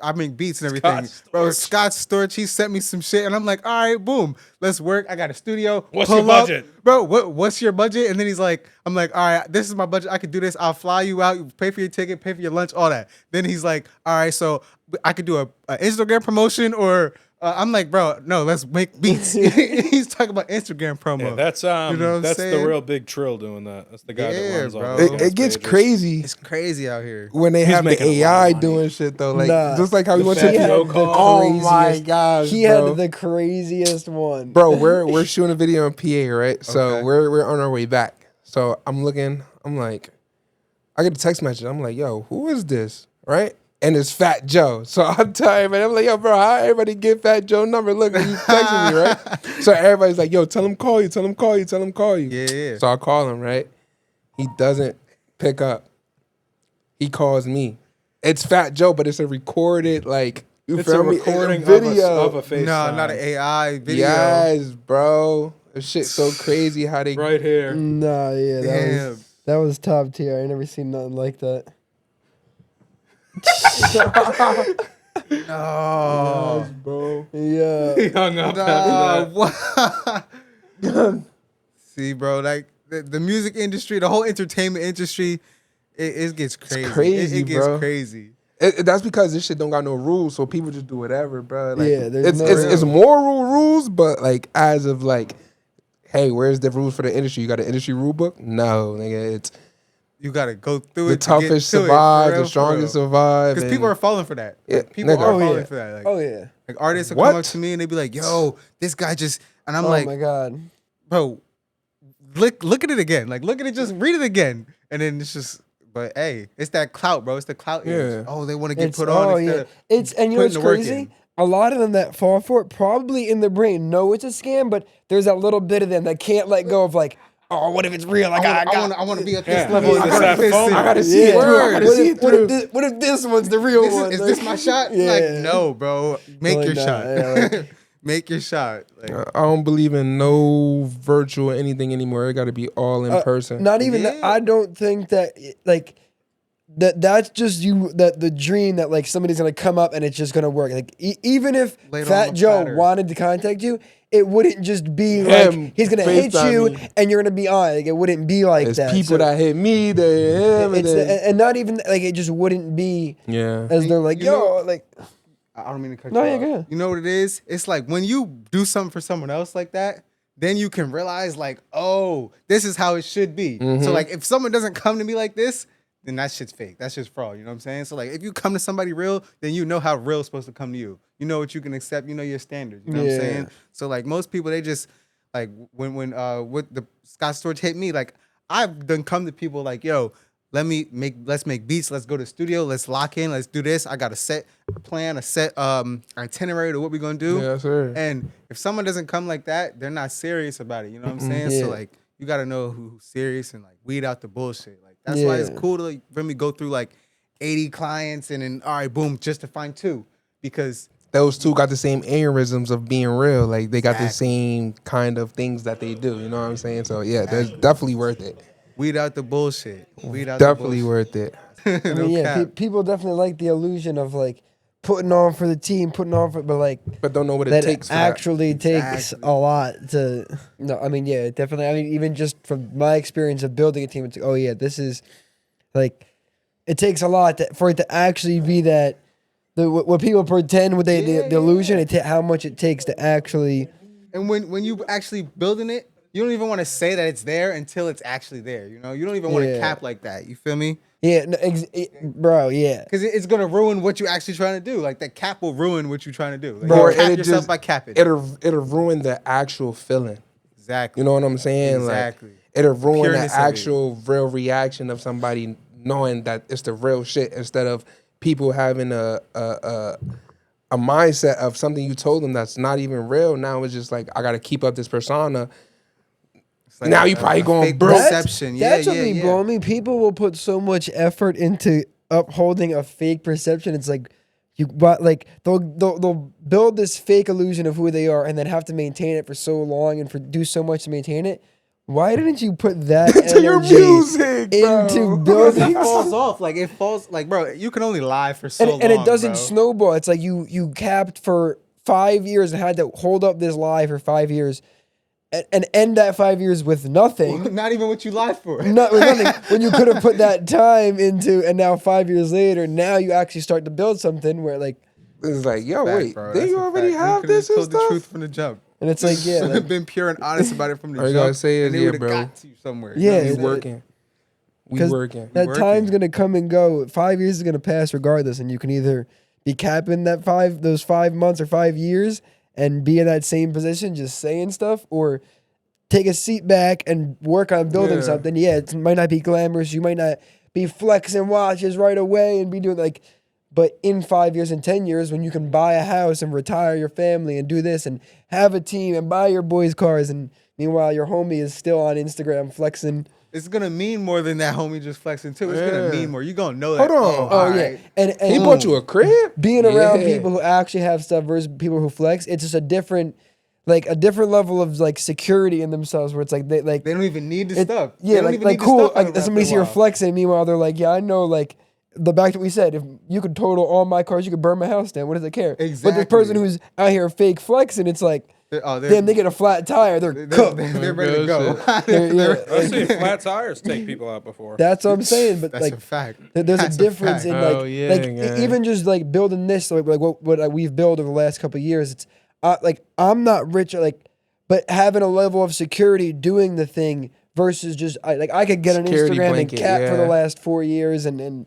I make beats and everything. Scott Storch, he sent me some shit, and I'm like, all right, boom, let's work. I got a studio. What's your budget? Bro, what's your budget? And then he's like, I'm like, all right, this is my budget. I could do this. I'll fly you out, you pay for your ticket, pay for your lunch, all that. Then he's like, all right, so I could do a Instagram promotion or... I'm like, bro, no, let's make beats. He's talking about Instagram promo. Yeah, that's you know that's saying? the real big Trill doing that. That's the guy that runs all bro. the It gets pages. crazy. It's crazy out here. When they have the making a lot AI of money. doing shit though, like Nah. just like how we went to He had the oh my craziest- gosh, He bro. had the craziest one. Bro, we're shooting a video in PA, right? So Okay. we're on our way back. So I'm like, I get a text message. I'm like, yo, who is this? Right? And it's Fat Joe. So I'm telling man, I'm like, yo, bro, how everybody get Fat Joe number? Look, he's texting me, right? So everybody's like, yo, tell him call you, tell him call you, tell him call you. Yeah. So I call him, right? He doesn't pick up. He calls me. It's Fat Joe, but it's a recorded, like, you It's feel a me? recording video. of a FaceTime. No, not an AI video. Yes, bro. This shit's so crazy how they Right here. Nah, yeah, Damn. that was top tier. I ain't never seen nothing like that. Oh, Yes, bro. Yeah. He hung up after that. what? See, bro, like the music industry, the whole entertainment industry, it gets crazy. crazy, it gets bro. crazy. That's because this shit don't got no rules, so people just do whatever, bro. Like, Yeah, there's it's moral rules, but like as of like, hey, where's the rules for the industry? You got an industry rule book? No, nigga, it's You gotta go through the it. To get toughest to it, for survive, real, the strongest survive. Because people are falling for that. Yeah, Like, people nigga. are Oh, falling yeah. for that. Like, Oh yeah. like artists will What? come up to me and they be like, "Yo, this guy just," and I'm Oh like, my god. "Bro, look at it again. Like, look at it. Just read it again." And then it's just, but hey, it's that clout, bro. It's the clout. Yeah. Image. Oh, they want to get It's, put on. oh Instead yeah. of It's and you know putting what's the work crazy? in. A lot of them that fall for it probably in their brain know it's a scam, but there's that little bit of them that can't let go of like, oh, what if it's real? Like I want to be at this Yeah. level. It's I that gotta FOMO. listen. I gotta see it through. I gotta What see if, it what, through. what if this one's the real one? Is Like, this my shot? Yeah. Like, no, bro. Make Like, your nah, shot. yeah, like- Make your shot. Like, I don't believe in no virtual anything anymore. It got to be all in person. Not even that. Yeah. I don't think that like that's just you that the dream that like somebody's gonna come up and it's just gonna work. Like even if Laid on Fat the Joe platter. wanted to contact you, it wouldn't just be Him like he's gonna hit FaceTime you me. and you're gonna be on. Like it wouldn't be like There's that. people So that hit me, they hit him, and it's then and not even like it just wouldn't be yeah. as they're like You yo know- like I don't mean to cut No, you yeah, off. go ahead. You know what it is? It's like when you do something for someone else like that, then you can realize like, oh, this is how it should be. So like if someone doesn't come to me like this, then that shit's fake. That's just fraud. You know what I'm saying? So like if you come to somebody real, then you know how real is supposed to come to you. You know what you can accept. You know your standards. You know what I'm Yeah. saying? So like most people, they just like when with the Scott Storch hit me, like I've done come to people like, yo, let's make beats. Let's go to the studio. Let's lock in. Let's do this. I got a set plan, a set itinerary to what we're gonna do. Yeah, sir. And if someone doesn't come like that, they're not serious about it. You know what I'm saying? Yeah. So like you gotta know who's serious and like weed out the bullshit. Like that's why it's Yeah. cool to like, for me go through like 80 clients and then all right, boom, just to find 2. Because Those two got the same aneurysms of being real. Like they got the Exactly. same kind of things that they do. You know what I'm saying? So yeah, that's definitely worth it. weed out the bullshit. Weed out Definitely the worth it. bullshit. I No mean, yeah, cap. people definitely like the illusion of like putting on for the team, putting on for, but like But don't know what it that takes for actually takes Exactly. a lot to. No, I mean, yeah, definitely. I mean, even just from my experience of building a team, it's oh yeah, this is like it takes a lot for it to actually be that. What people pretend with the illusion, how much it takes to actually. And when you actually building it, you don't even want to say that it's there until it's actually there. You know, you don't even want to Yeah. cap like that. You feel me? Yeah, no, bro. Yeah, Because it's gonna ruin what you're actually trying to do. Like that cap will ruin what you're trying to do. Like, Bro, you cap it'll yourself just- by capping. It'll ruin the actual feeling. Exactly. You know what I'm saying? Exactly. Like it'll ruin Pureness the of it. actual real reaction of somebody knowing that it's the real shit instead of people having a mindset of something you told them that's not even real. Now it's just like I gotta keep up this persona. It's like Now you probably going fake broke. perception. That's yeah, what be blowing me. People will put so much effort into upholding a fake perception. It's like but like they'll build this fake illusion of who they are and then have to maintain it for so long and do so much to maintain it. Why didn't you put that To your energy music, bro. into It building? falls off. Like it falls. Like bro, you can only lie for so long. And it doesn't bro. snowball. It's like you capped for 5 years and had to hold up this lie for 5 years and end that 5 years with nothing. Not even what you lied for. Not with nothing. When you could have put that time into, and now 5 years later, now you actually start to build something where like, It's like, yo, Fact, wait, bro. did That's you a already fact. have You could've this and told the stuff? truth from the jump. and it's like yeah, like, Been pure and honest about it from the All you jump. gotta say is, and they yeah, would've bro. got to you somewhere. Yeah, You know We what I'm it- saying? working. We 'cause working. that working. time's gonna come and go. 5 years is gonna pass regardless, and you can either be capping those 5 months or 5 years and be in that same position, just saying stuff, or take a seat back and work on building Yeah. something. Yeah, it might not be glamorous. You might not be flexing watches right away and be doing like, but in 5 years and 10 years, when you can buy a house and retire your family and do this and have a team and buy your boys' cars, and meanwhile your homie is still on Instagram flexing. It's gonna mean more than that homie just flexing too. It's gonna Yeah. mean more. You gonna know that. Hold on. Oh all yeah, right. and He bought you a crib? being around Yeah. people who actually have stuff versus people who flex. It's just a different level of like security in themselves where it's like they They don't even need the stuff. They Yeah, don't like even like need the cool. stuff Like somebody's here flexing. Meanwhile, they're like, yeah, I know. Like the back to what we said, if you could total all my cars, you could burn my house down. What does it care? Exactly. But this person who's out here fake flexing, it's like, damn, they get a flat tire, they're cooked. They're ready to go. I've seen flat tires take people out before. That's what I'm saying. But That's like, a fact. there's a difference in Oh, like, yeah, like yeah. even just like building this, like what we've built over the last couple of years. It's like I'm not rich, like, but having a level of security doing the thing versus just I could get on Security Instagram blanket, and cap for the yeah. last 4 years and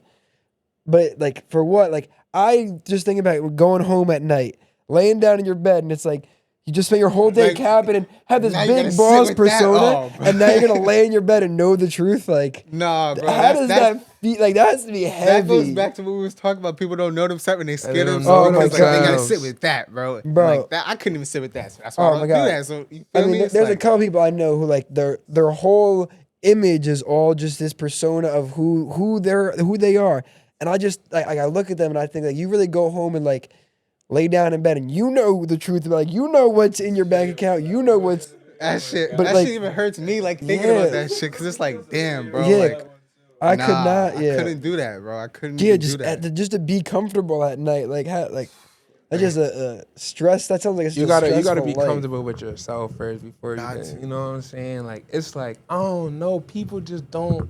but like for what? Like I just think about going home at night, laying down in your bed, and it's like you just spent your whole day Like, capping and have this now you gotta big sit boss with that? persona, Oh, bro. and now you're gonna lay in your bed and know the truth. Like, Nah, bro. how does that feel? Like that has to be heavy. That goes back to what we was talking about. People don't know themselves when they scared don't themselves. know It's like they gotta themselves. sit with that, bro. Bro. Like that, I couldn't even sit with that. So that's why Oh I my don't God. do that. So you I feel mean, me? It's there's a like, couple people I know who like their whole image is all just this persona of who they are, and I just I look at them and I think like you really go home and like lay down in bed and you know the truth, like you know what's in your bank account, you know what's that shit. But That like- shit even hurts me like thinking Yeah. about that shit because it's like, damn, bro. Yeah, Like, I nah, could not. Yeah, I couldn't do that, bro. I couldn't. yeah, even just do that. just to be comfortable at night, like how like that's just a stress. That sounds like it's You just gotta a be life. comfortable with yourself first before you can, you know what I'm saying? Like it's like I don't know, people just don't.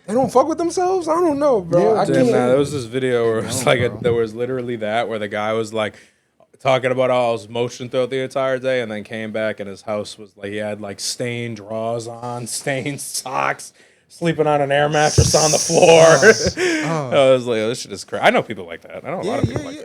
They don't fuck with themselves. I don't know, bro. Yeah, I dude, can't. There was this video where it was No, like bro. there was literally that where the guy was like talking about all his motion throughout the entire day, and then came back and his house was like he had like stained drawers on, stained socks, sleeping on an air mattress on the floor. I was like, oh, this shit is crazy. I know people like that. I know a lot of people like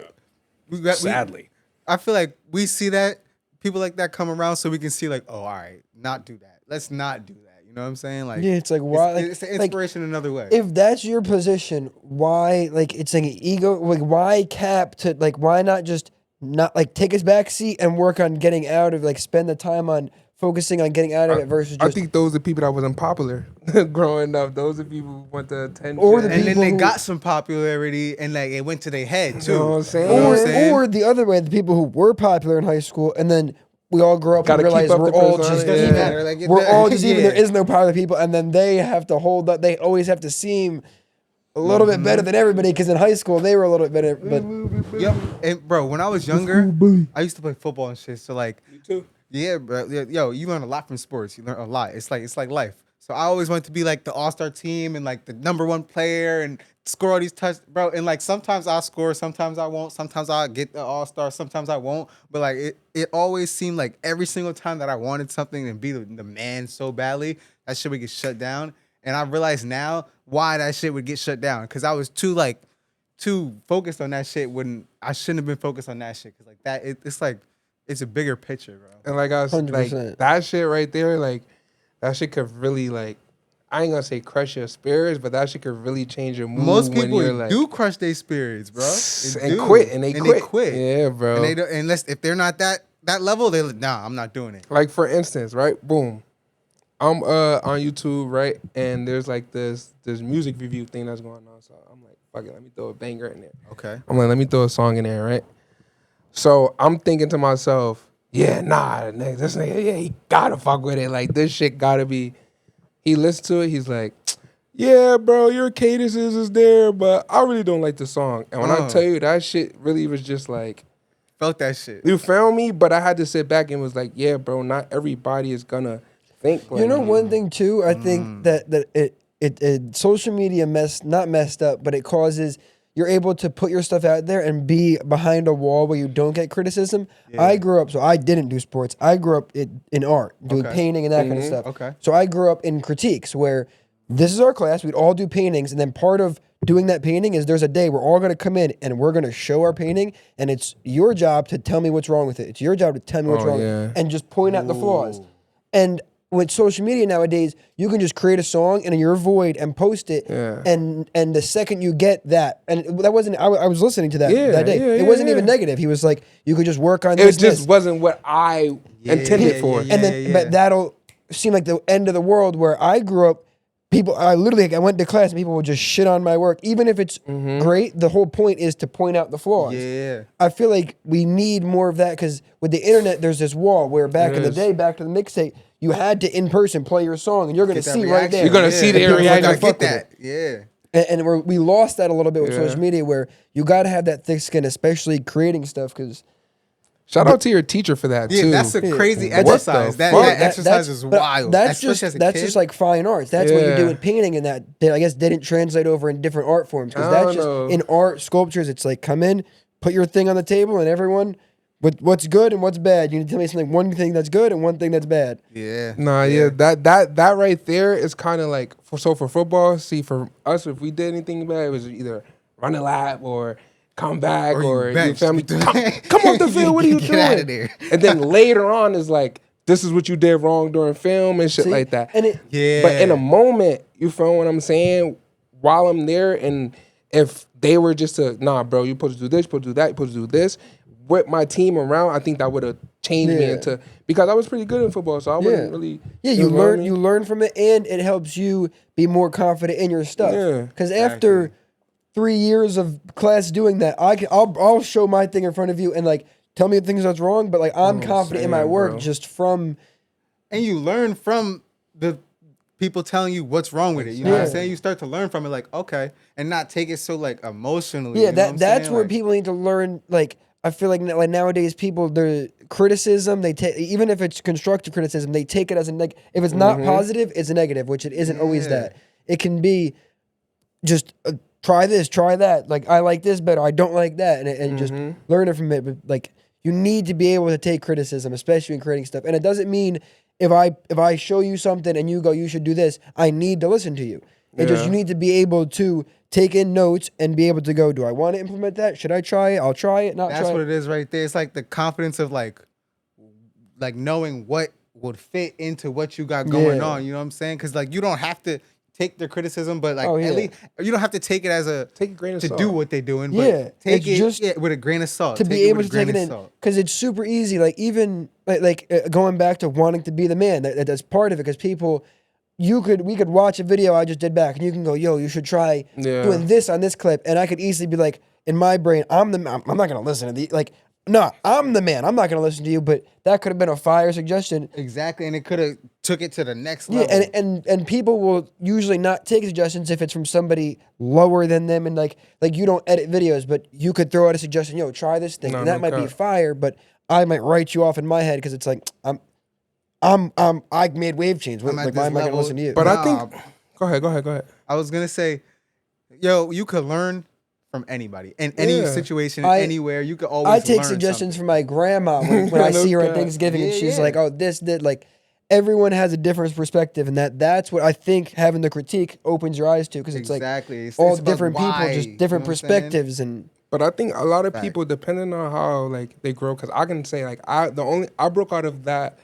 that. Sadly. I feel like we see that people like that come around so we can see like, oh, all right, not do that. Let's not do that. You know what I'm saying? Like, Yeah, it's like why? Like, it's an like, inspiration another way. if that's your position, why like it's like an ego? Like why cap to like why not just not like take his back seat and work on getting out of like spend the time on focusing on getting out of it versus I just think those are people that wasn't popular growing up. Those are people who want the attention. Or the and then people they who- got some popularity and like it went to their head too. You know what I'm saying? You know what I'm saying? or the other way, the people who were popular in high school and then we all grow up Gotta and realize keep up we're the all persona, just yeah. even. Doesn't matter, like, We're all just even. yeah. There is no popular people, and then they have to hold up. They always have to seem a little bit better than everybody because in high school they were a little bit better. But Yep. And bro, when I was younger, I used to play football and shit. So like, You too. yeah, bro. Yo, you learn a lot from sports. You learn a lot. It's like life. So I always wanted to be like the all-star team and like the #1 player and score all these touchdowns, bro. And like sometimes I'll score, sometimes I won't. Sometimes I'll get the all-star, sometimes I won't. But like it always seemed like every single time that I wanted something and be the man so badly, that shit would get shut down. And I realize now why that shit would get shut down. Because I was too focused on that shit when I shouldn't have been focused on that shit. Because like that, it's like, it's a bigger picture, bro. And like I was like 100%. that shit right there, like that shit could really like I ain't gonna say crush your spirits, but that shit could really change your mood. Most when people you're, like, do crush their spirits, bro. They and do. quit, and they quit. Yeah, Yeah, bro. and they don't, unless if they're not that level, they like, nah, I'm not doing it. Like for instance, right? Boom. I'm on YouTube, right? And there's like this music review thing that's going on. So I'm like, fuck it, let me throw a banger in there. Okay. I'm like, let me throw a song in there, right? So I'm thinking to myself, yeah, nah, this nigga, yeah, he gotta fuck with it. Like this shit gotta be. He listened to it, he's like, yeah, bro, your cadences is there, but I really don't like the song. And when I tell you that shit really was just like, Felt that shit. you found me, but I had to sit back and was like, yeah, bro, not everybody is gonna think like you know, that. one thing too, I think that it social media not messed up, but it causes you're able to put your stuff out there and be behind a wall where you don't get criticism. I grew up, so I didn't do sports. I grew up in art, doing Okay. painting and that kind of stuff. Okay. So I grew up in critiques where this is our class. We'd all do paintings, and then part of doing that painting is there's a day we're all going to come in and we're going to show our painting, and it's your job to tell me what's wrong with it. It's your job to tell me what's wrong with yeah. it and just point out the flaws. And with social media nowadays, you can just create a song in your void and post it, Yeah. and the second you get that, and that wasn't. I was listening to that Yeah, that day. yeah, it wasn't yeah. even negative. He was like, you could just work on It this. just this. wasn't what I intended for. yeah. And then, but that'll seem like the end of the world. Where I grew up, I went to class and people would just shit on my work, even if it's great. The whole point is to point out the flaws. Yeah. I feel like we need more of that because with the internet, there's this wall where back in the is. day, back to the mixtape, you had to in person play your song and you're gonna Get that see right reaction. there. You're gonna see their People are reaction. gonna I fuck get with it. that. Yeah. And we lost that a little bit with social media, where you got to have that thick skin, especially creating stuff. Because shout out to your teacher for that too. That's a crazy exercise. That exercise is wild. That's just like fine arts. That's what you do with painting, and that I guess didn't translate over in different art forms. Because that's just in art sculptures. It's like, come in, put your thing on the table, and everyone. With what's good and what's bad. You need to tell me something, one thing that's good and one thing that's bad. Yeah. That right there is kind of like for football. See, for us, if we did anything bad, it was either run a lap or come back or your family come off the field. What are you doing? Get out of there. And then later on is like, this is what you did wrong during film and shit like that. And but in a moment, you feel what I'm saying? While I'm there, and if they were just bro, you're supposed to do this, you're supposed to do that, you're supposed to do this. With my team around, I think that would have changed me into, because I was pretty good in football, so I wouldn't really. Yeah, you learn from it, and it helps you be more confident in your stuff. Yeah, because after 3 years of class doing that, I'll show my thing in front of you and like tell me the things that's wrong, but like I'm confident in my work just from. And you learn from the people telling you what's wrong with it. You know what I'm saying? You start to learn from it, like, okay, and not take it so like emotionally. Yeah, you know that's where people need to learn. Like, I feel like nowadays people, their criticism, they take, even if it's constructive criticism, they take it as a negative. If it's not positive, it's a negative, which it isn't always that. It can be just try this, try that. Like, I like this better, I don't like that, and just learn it from it. But like, you need to be able to take criticism, especially in creating stuff. And it doesn't mean if I show you something and you go, you should do this, I need to listen to you. It just, you need to be able to take in notes and be able to go, do I want to implement that? Should I try it? I'll try it, That's what it is right there. It's like the confidence of like knowing what would fit into what you got going on. You know what I'm saying? Because like you don't have to take their criticism, but like at least you don't have to take it as a grain of to salt. do what they're doing. But take it just with a grain of salt. To be able to take it in, because it's super easy. Like even like going back to wanting to be the man. That's part of it. Because people. We could watch a video I just did back, and you can go, yo, you should try doing this on this clip, and I could easily be like, in my brain, I'm not gonna listen to the I'm the man, I'm not gonna listen to you, but that could have been a fire suggestion. Exactly, and it could have took it to the next level. Yeah, and people will usually not take suggestions if it's from somebody lower than them, and like you don't edit videos, but you could throw out a suggestion, yo, try this thing, and that might be fire, but I might write you off in my head because it's like I made WaveChange. Like, why am I gonna listen to you? But I think, go ahead. I was gonna say, yo, you could learn from anybody in any situation, anywhere. You could always. I take suggestions from my grandma when I see her at Thanksgiving, and she's like, "Oh, this did like." Everyone has a different perspective, and that's what I think having the critique opens your eyes to, because it's like all different people, just different perspectives, and. But I think a lot of people, depending on how like they grow, because I can say like I broke out of that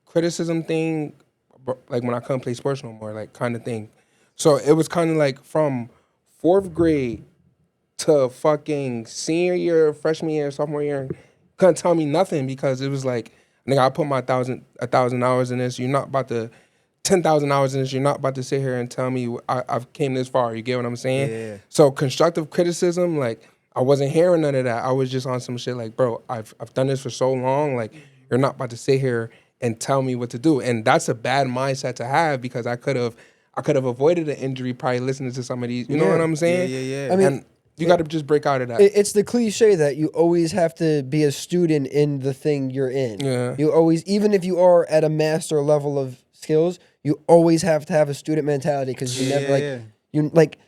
criticism thing, like when I couldn't play sports no more, like kind of thing. So it was kind of like from 4th grade to fucking senior year, freshman year, sophomore year, couldn't tell me nothing, because it was like, nigga, I put my 1,000 hours in this. You're not about to 10,000 hours in this. You're not about to sit here and tell me I've came this far. You get what I'm saying? Yeah. So constructive criticism, like I wasn't hearing none of that. I was just on some shit like, bro, I've done this for so long. Like you're not about to sit here and tell me what to do. And that's a bad mindset to have, because I could have avoided an injury probably listening to some of these. You know what I'm saying? Yeah. I mean, and you got to just break out of that. It's the cliche that you always have to be a student in the thing you're in. Yeah. You always, even if you are at a master level of skills, you always have to have a student mentality, because you never you like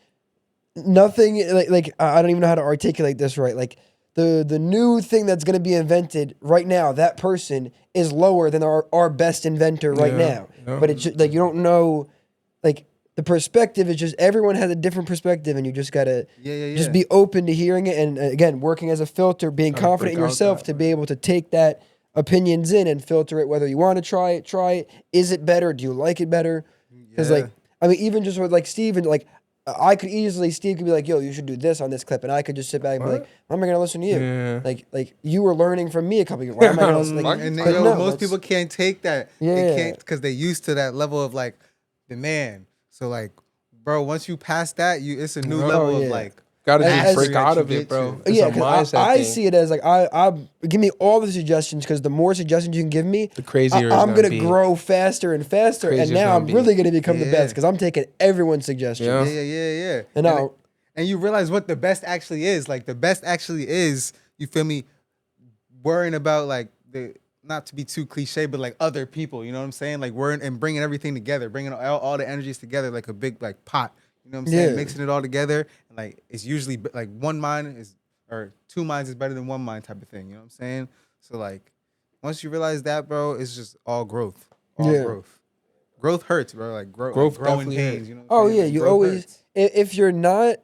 nothing like I don't even know how to articulate this right. Like the new thing that's going to be invented right now, that person is lower than our best inventor right now. Yeah. But it's just, like you don't know, like the perspective is just everyone has a different perspective, and you just gotta just be open to hearing it, and again working as a filter, being confident in yourself to be able to take that opinions in and filter it, whether you want to try it. Is it better? Do you like it better? Because like I mean, even just with like Steve and like. Steve could be like, yo, you should do this on this clip. And I could just sit back and be like, why am I going to listen to you? Yeah. Like you were learning from me a couple years ago. Why am I going to listen? Like, and most people can't take that. They can't, because they're used to that level of like the man. So like, bro, once you pass that, it's a new level of like. Gotta As- just break as- out of that you it, bro. get It's Yeah, a 'cause mindset I thing. see it as like I give me all the suggestions because the more suggestions you can give me, The crazier it's I'm gonna gonna be. grow faster and faster, Crazier and it's now gonna I'm be. really gonna become the Yeah. best because I'm taking everyone's suggestions. Yeah. Yeah. And now, And you realize what the best actually is. Like the best actually is, you feel me, worrying about like the, not to be too cliche, but like other people, you know what I'm saying? Like worrying and bringing everything together, bringing all the energies together like a big like pot, you know what I'm saying? Yeah. Mixing it all together. And like it's usually like one mind is, or two minds is better than one mind type of thing, you know what I'm saying? So like once you realize that, bro, it's just all growth. All Yeah. growth. Growth hurts, bro. Like Growth growing definitely pains, hurts. you know what I'm oh saying? yeah, Like, you growth always hurts. if you're not.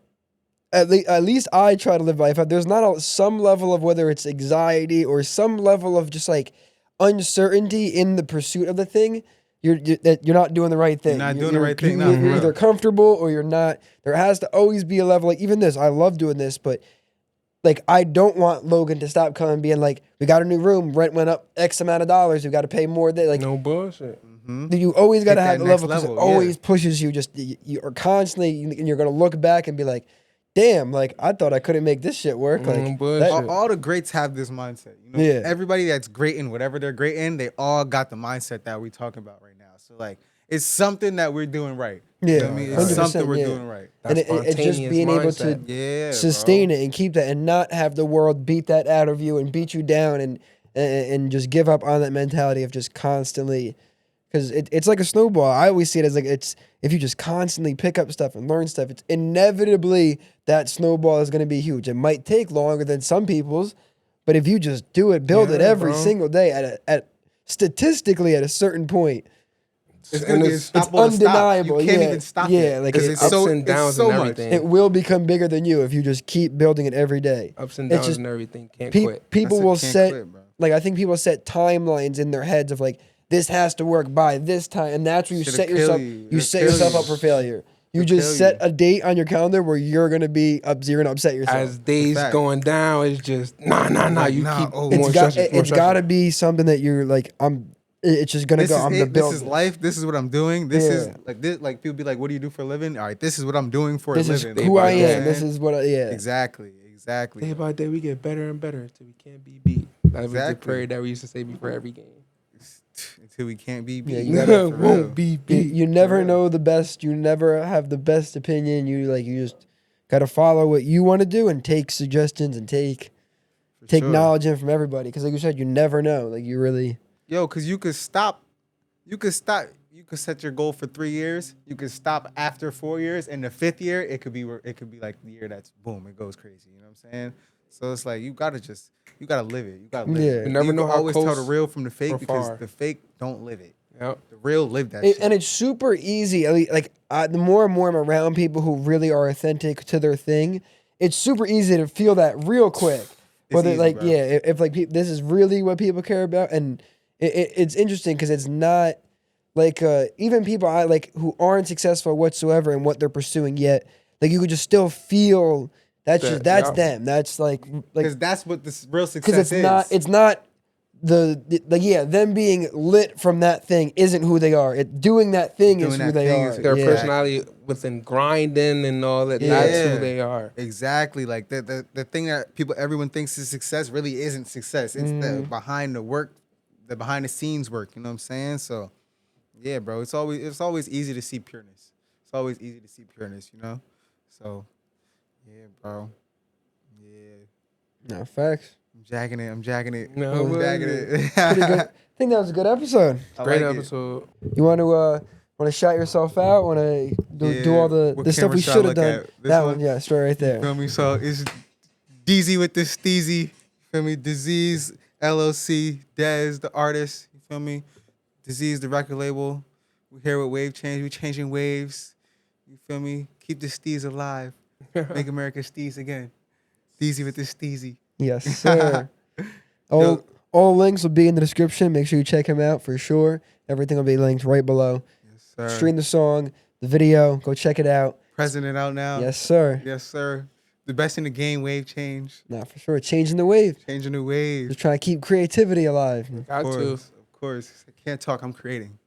At least I try to live life. If there's not some level of whether it's anxiety or some level of just like uncertainty in the pursuit of the thing, that you're not doing the right thing. not doing the right thing. No, You're, for you're real. either comfortable or you're not. There has to always be a level. Like even this, I love doing this, but like I don't want Logan to stop coming, being like, "We got a new room. Rent went up X amount of dollars. We got to pay more." Like No bullshit. you always got to Take have that the next level because it level, yeah. always pushes you. Just you are constantly, and you're gonna look back and be like, "Damn, like I thought I couldn't make this shit work." Like bullshit. All the greats have this mindset. You know, Yeah. everybody that's great in whatever they're great in, they all got the mindset that we're talking about right now. So like, it's something that we're doing right. You know what I mean? It's 100%, something we're yeah. doing right. and That it's just spontaneous being able to mindset. Yeah, sustain bro. it and keep that, and not have the world beat that out of you and beat you down, and just give up on that mentality of just constantly, because it's like a snowball. I always see it as like it's if you just constantly pick up stuff and learn stuff, it's inevitably that snowball is going to be huge. It might take longer than some people's, but if you just do it, build it Yeah, every bro. single day at statistically at a certain point, It's And gonna be it's unstoppable. to stop. undeniable, You can't yeah. even stop Yeah, it. like 'Cause it's it's so ups and downs it's so and much. everything. it will become bigger than you if you just keep building it every day. Ups and It's downs just and everything. Can't Pe- quit. people That's a will can't set quit, bro. like I think people set timelines in their heads of like this has to work by this time, and that's where you Shit'll set kill yourself. you. You It'll set kill yourself you. up for failure. You It'll just kill set you. a date on your calendar where you're gonna be up. You're gonna upset yourself. As days fact. going down, it's just nah. Like, You nah, keep oh. more it's got stressful, more it's got to stressful. be something that you're like It's just gonna This go. is I'm gonna it. build. This is life. This is what I'm doing. This is Yeah. like this. Like people be like, "What do you do for a living?" All right, this is what I'm doing for This a is living. who Like, I you know what am. I'm This saying? is what. Yeah. Exactly. Day by day, we get better and better until we can't be beat. That was the Exactly. prayer that we used to say before every game. Until we can't be beat. Yeah, you Like, gotta- for real. Won't be You, beat. you never real. know the best. You never have the best opinion. You just gotta follow what you want to do and take suggestions and take For sure. knowledge in from everybody. Because like you said, you never know. Like you really. Yo, because you could stop. You could set your goal for 3 years. You could stop after 4 years, and the 5th year, it could be like the year that's boom, it goes crazy. You know what I'm saying? So it's like you gotta live it. You gotta live Yeah. it. You never You know can how always tell close the real from the fake or because far. the fake don't live it. Yep. The real live that shit. And it's super easy. Like the more and more I'm around people who really are authentic to their thing, it's super easy to feel that real quick. Whether easy, like bro. yeah, if like this is really what people care about, and it's interesting because it's not like even people I like who aren't successful whatsoever in what they're pursuing yet. Like you could just still feel that's That- that's yeah. them. That's like Because that's what this real success because is. it's not the them being lit from that thing isn't who they are. Doing that thing is Doing who that they thing are. is Their Yeah. personality within grinding and all that. That's Yeah. who they are. Exactly. Like the thing that everyone thinks is success really isn't success. It's the behind the work, the behind the scenes work. You know what I'm saying? So yeah, bro. It's always easy to see pureness. It's always easy to see pureness, you know? So yeah, bro. Yeah. No facts. I'm jacking it. No, I'm but- jacking it. Pretty good. I think that was a good episode. I Great like it. episode. You want to shout yourself out? Want to do Yeah. all the What stuff camera we should I should have look done? at? This That one? one, yeah, straight right there. Feel me? So it's Deezy with the Steezy. Feel me? Dezeaz, LLC, Dez, the artist. You feel me? Dezeaz, the record label. We here with WaveChange. We changing waves. You feel me? Keep the steez alive. Make America steez again. Deezy with the Steezy. Yes, sir. All links will be in the description. Make sure you check him out for sure. Everything will be linked right below. Yes, sir. Stream the song, the video. Go check it out. President out now. Yes, sir. Yes, sir. The best in the game, WaveChange. Nah, for sure. Changing the wave. Changing the waves. Just trying to keep creativity alive. Got to. Of course. I can't talk. I'm creating.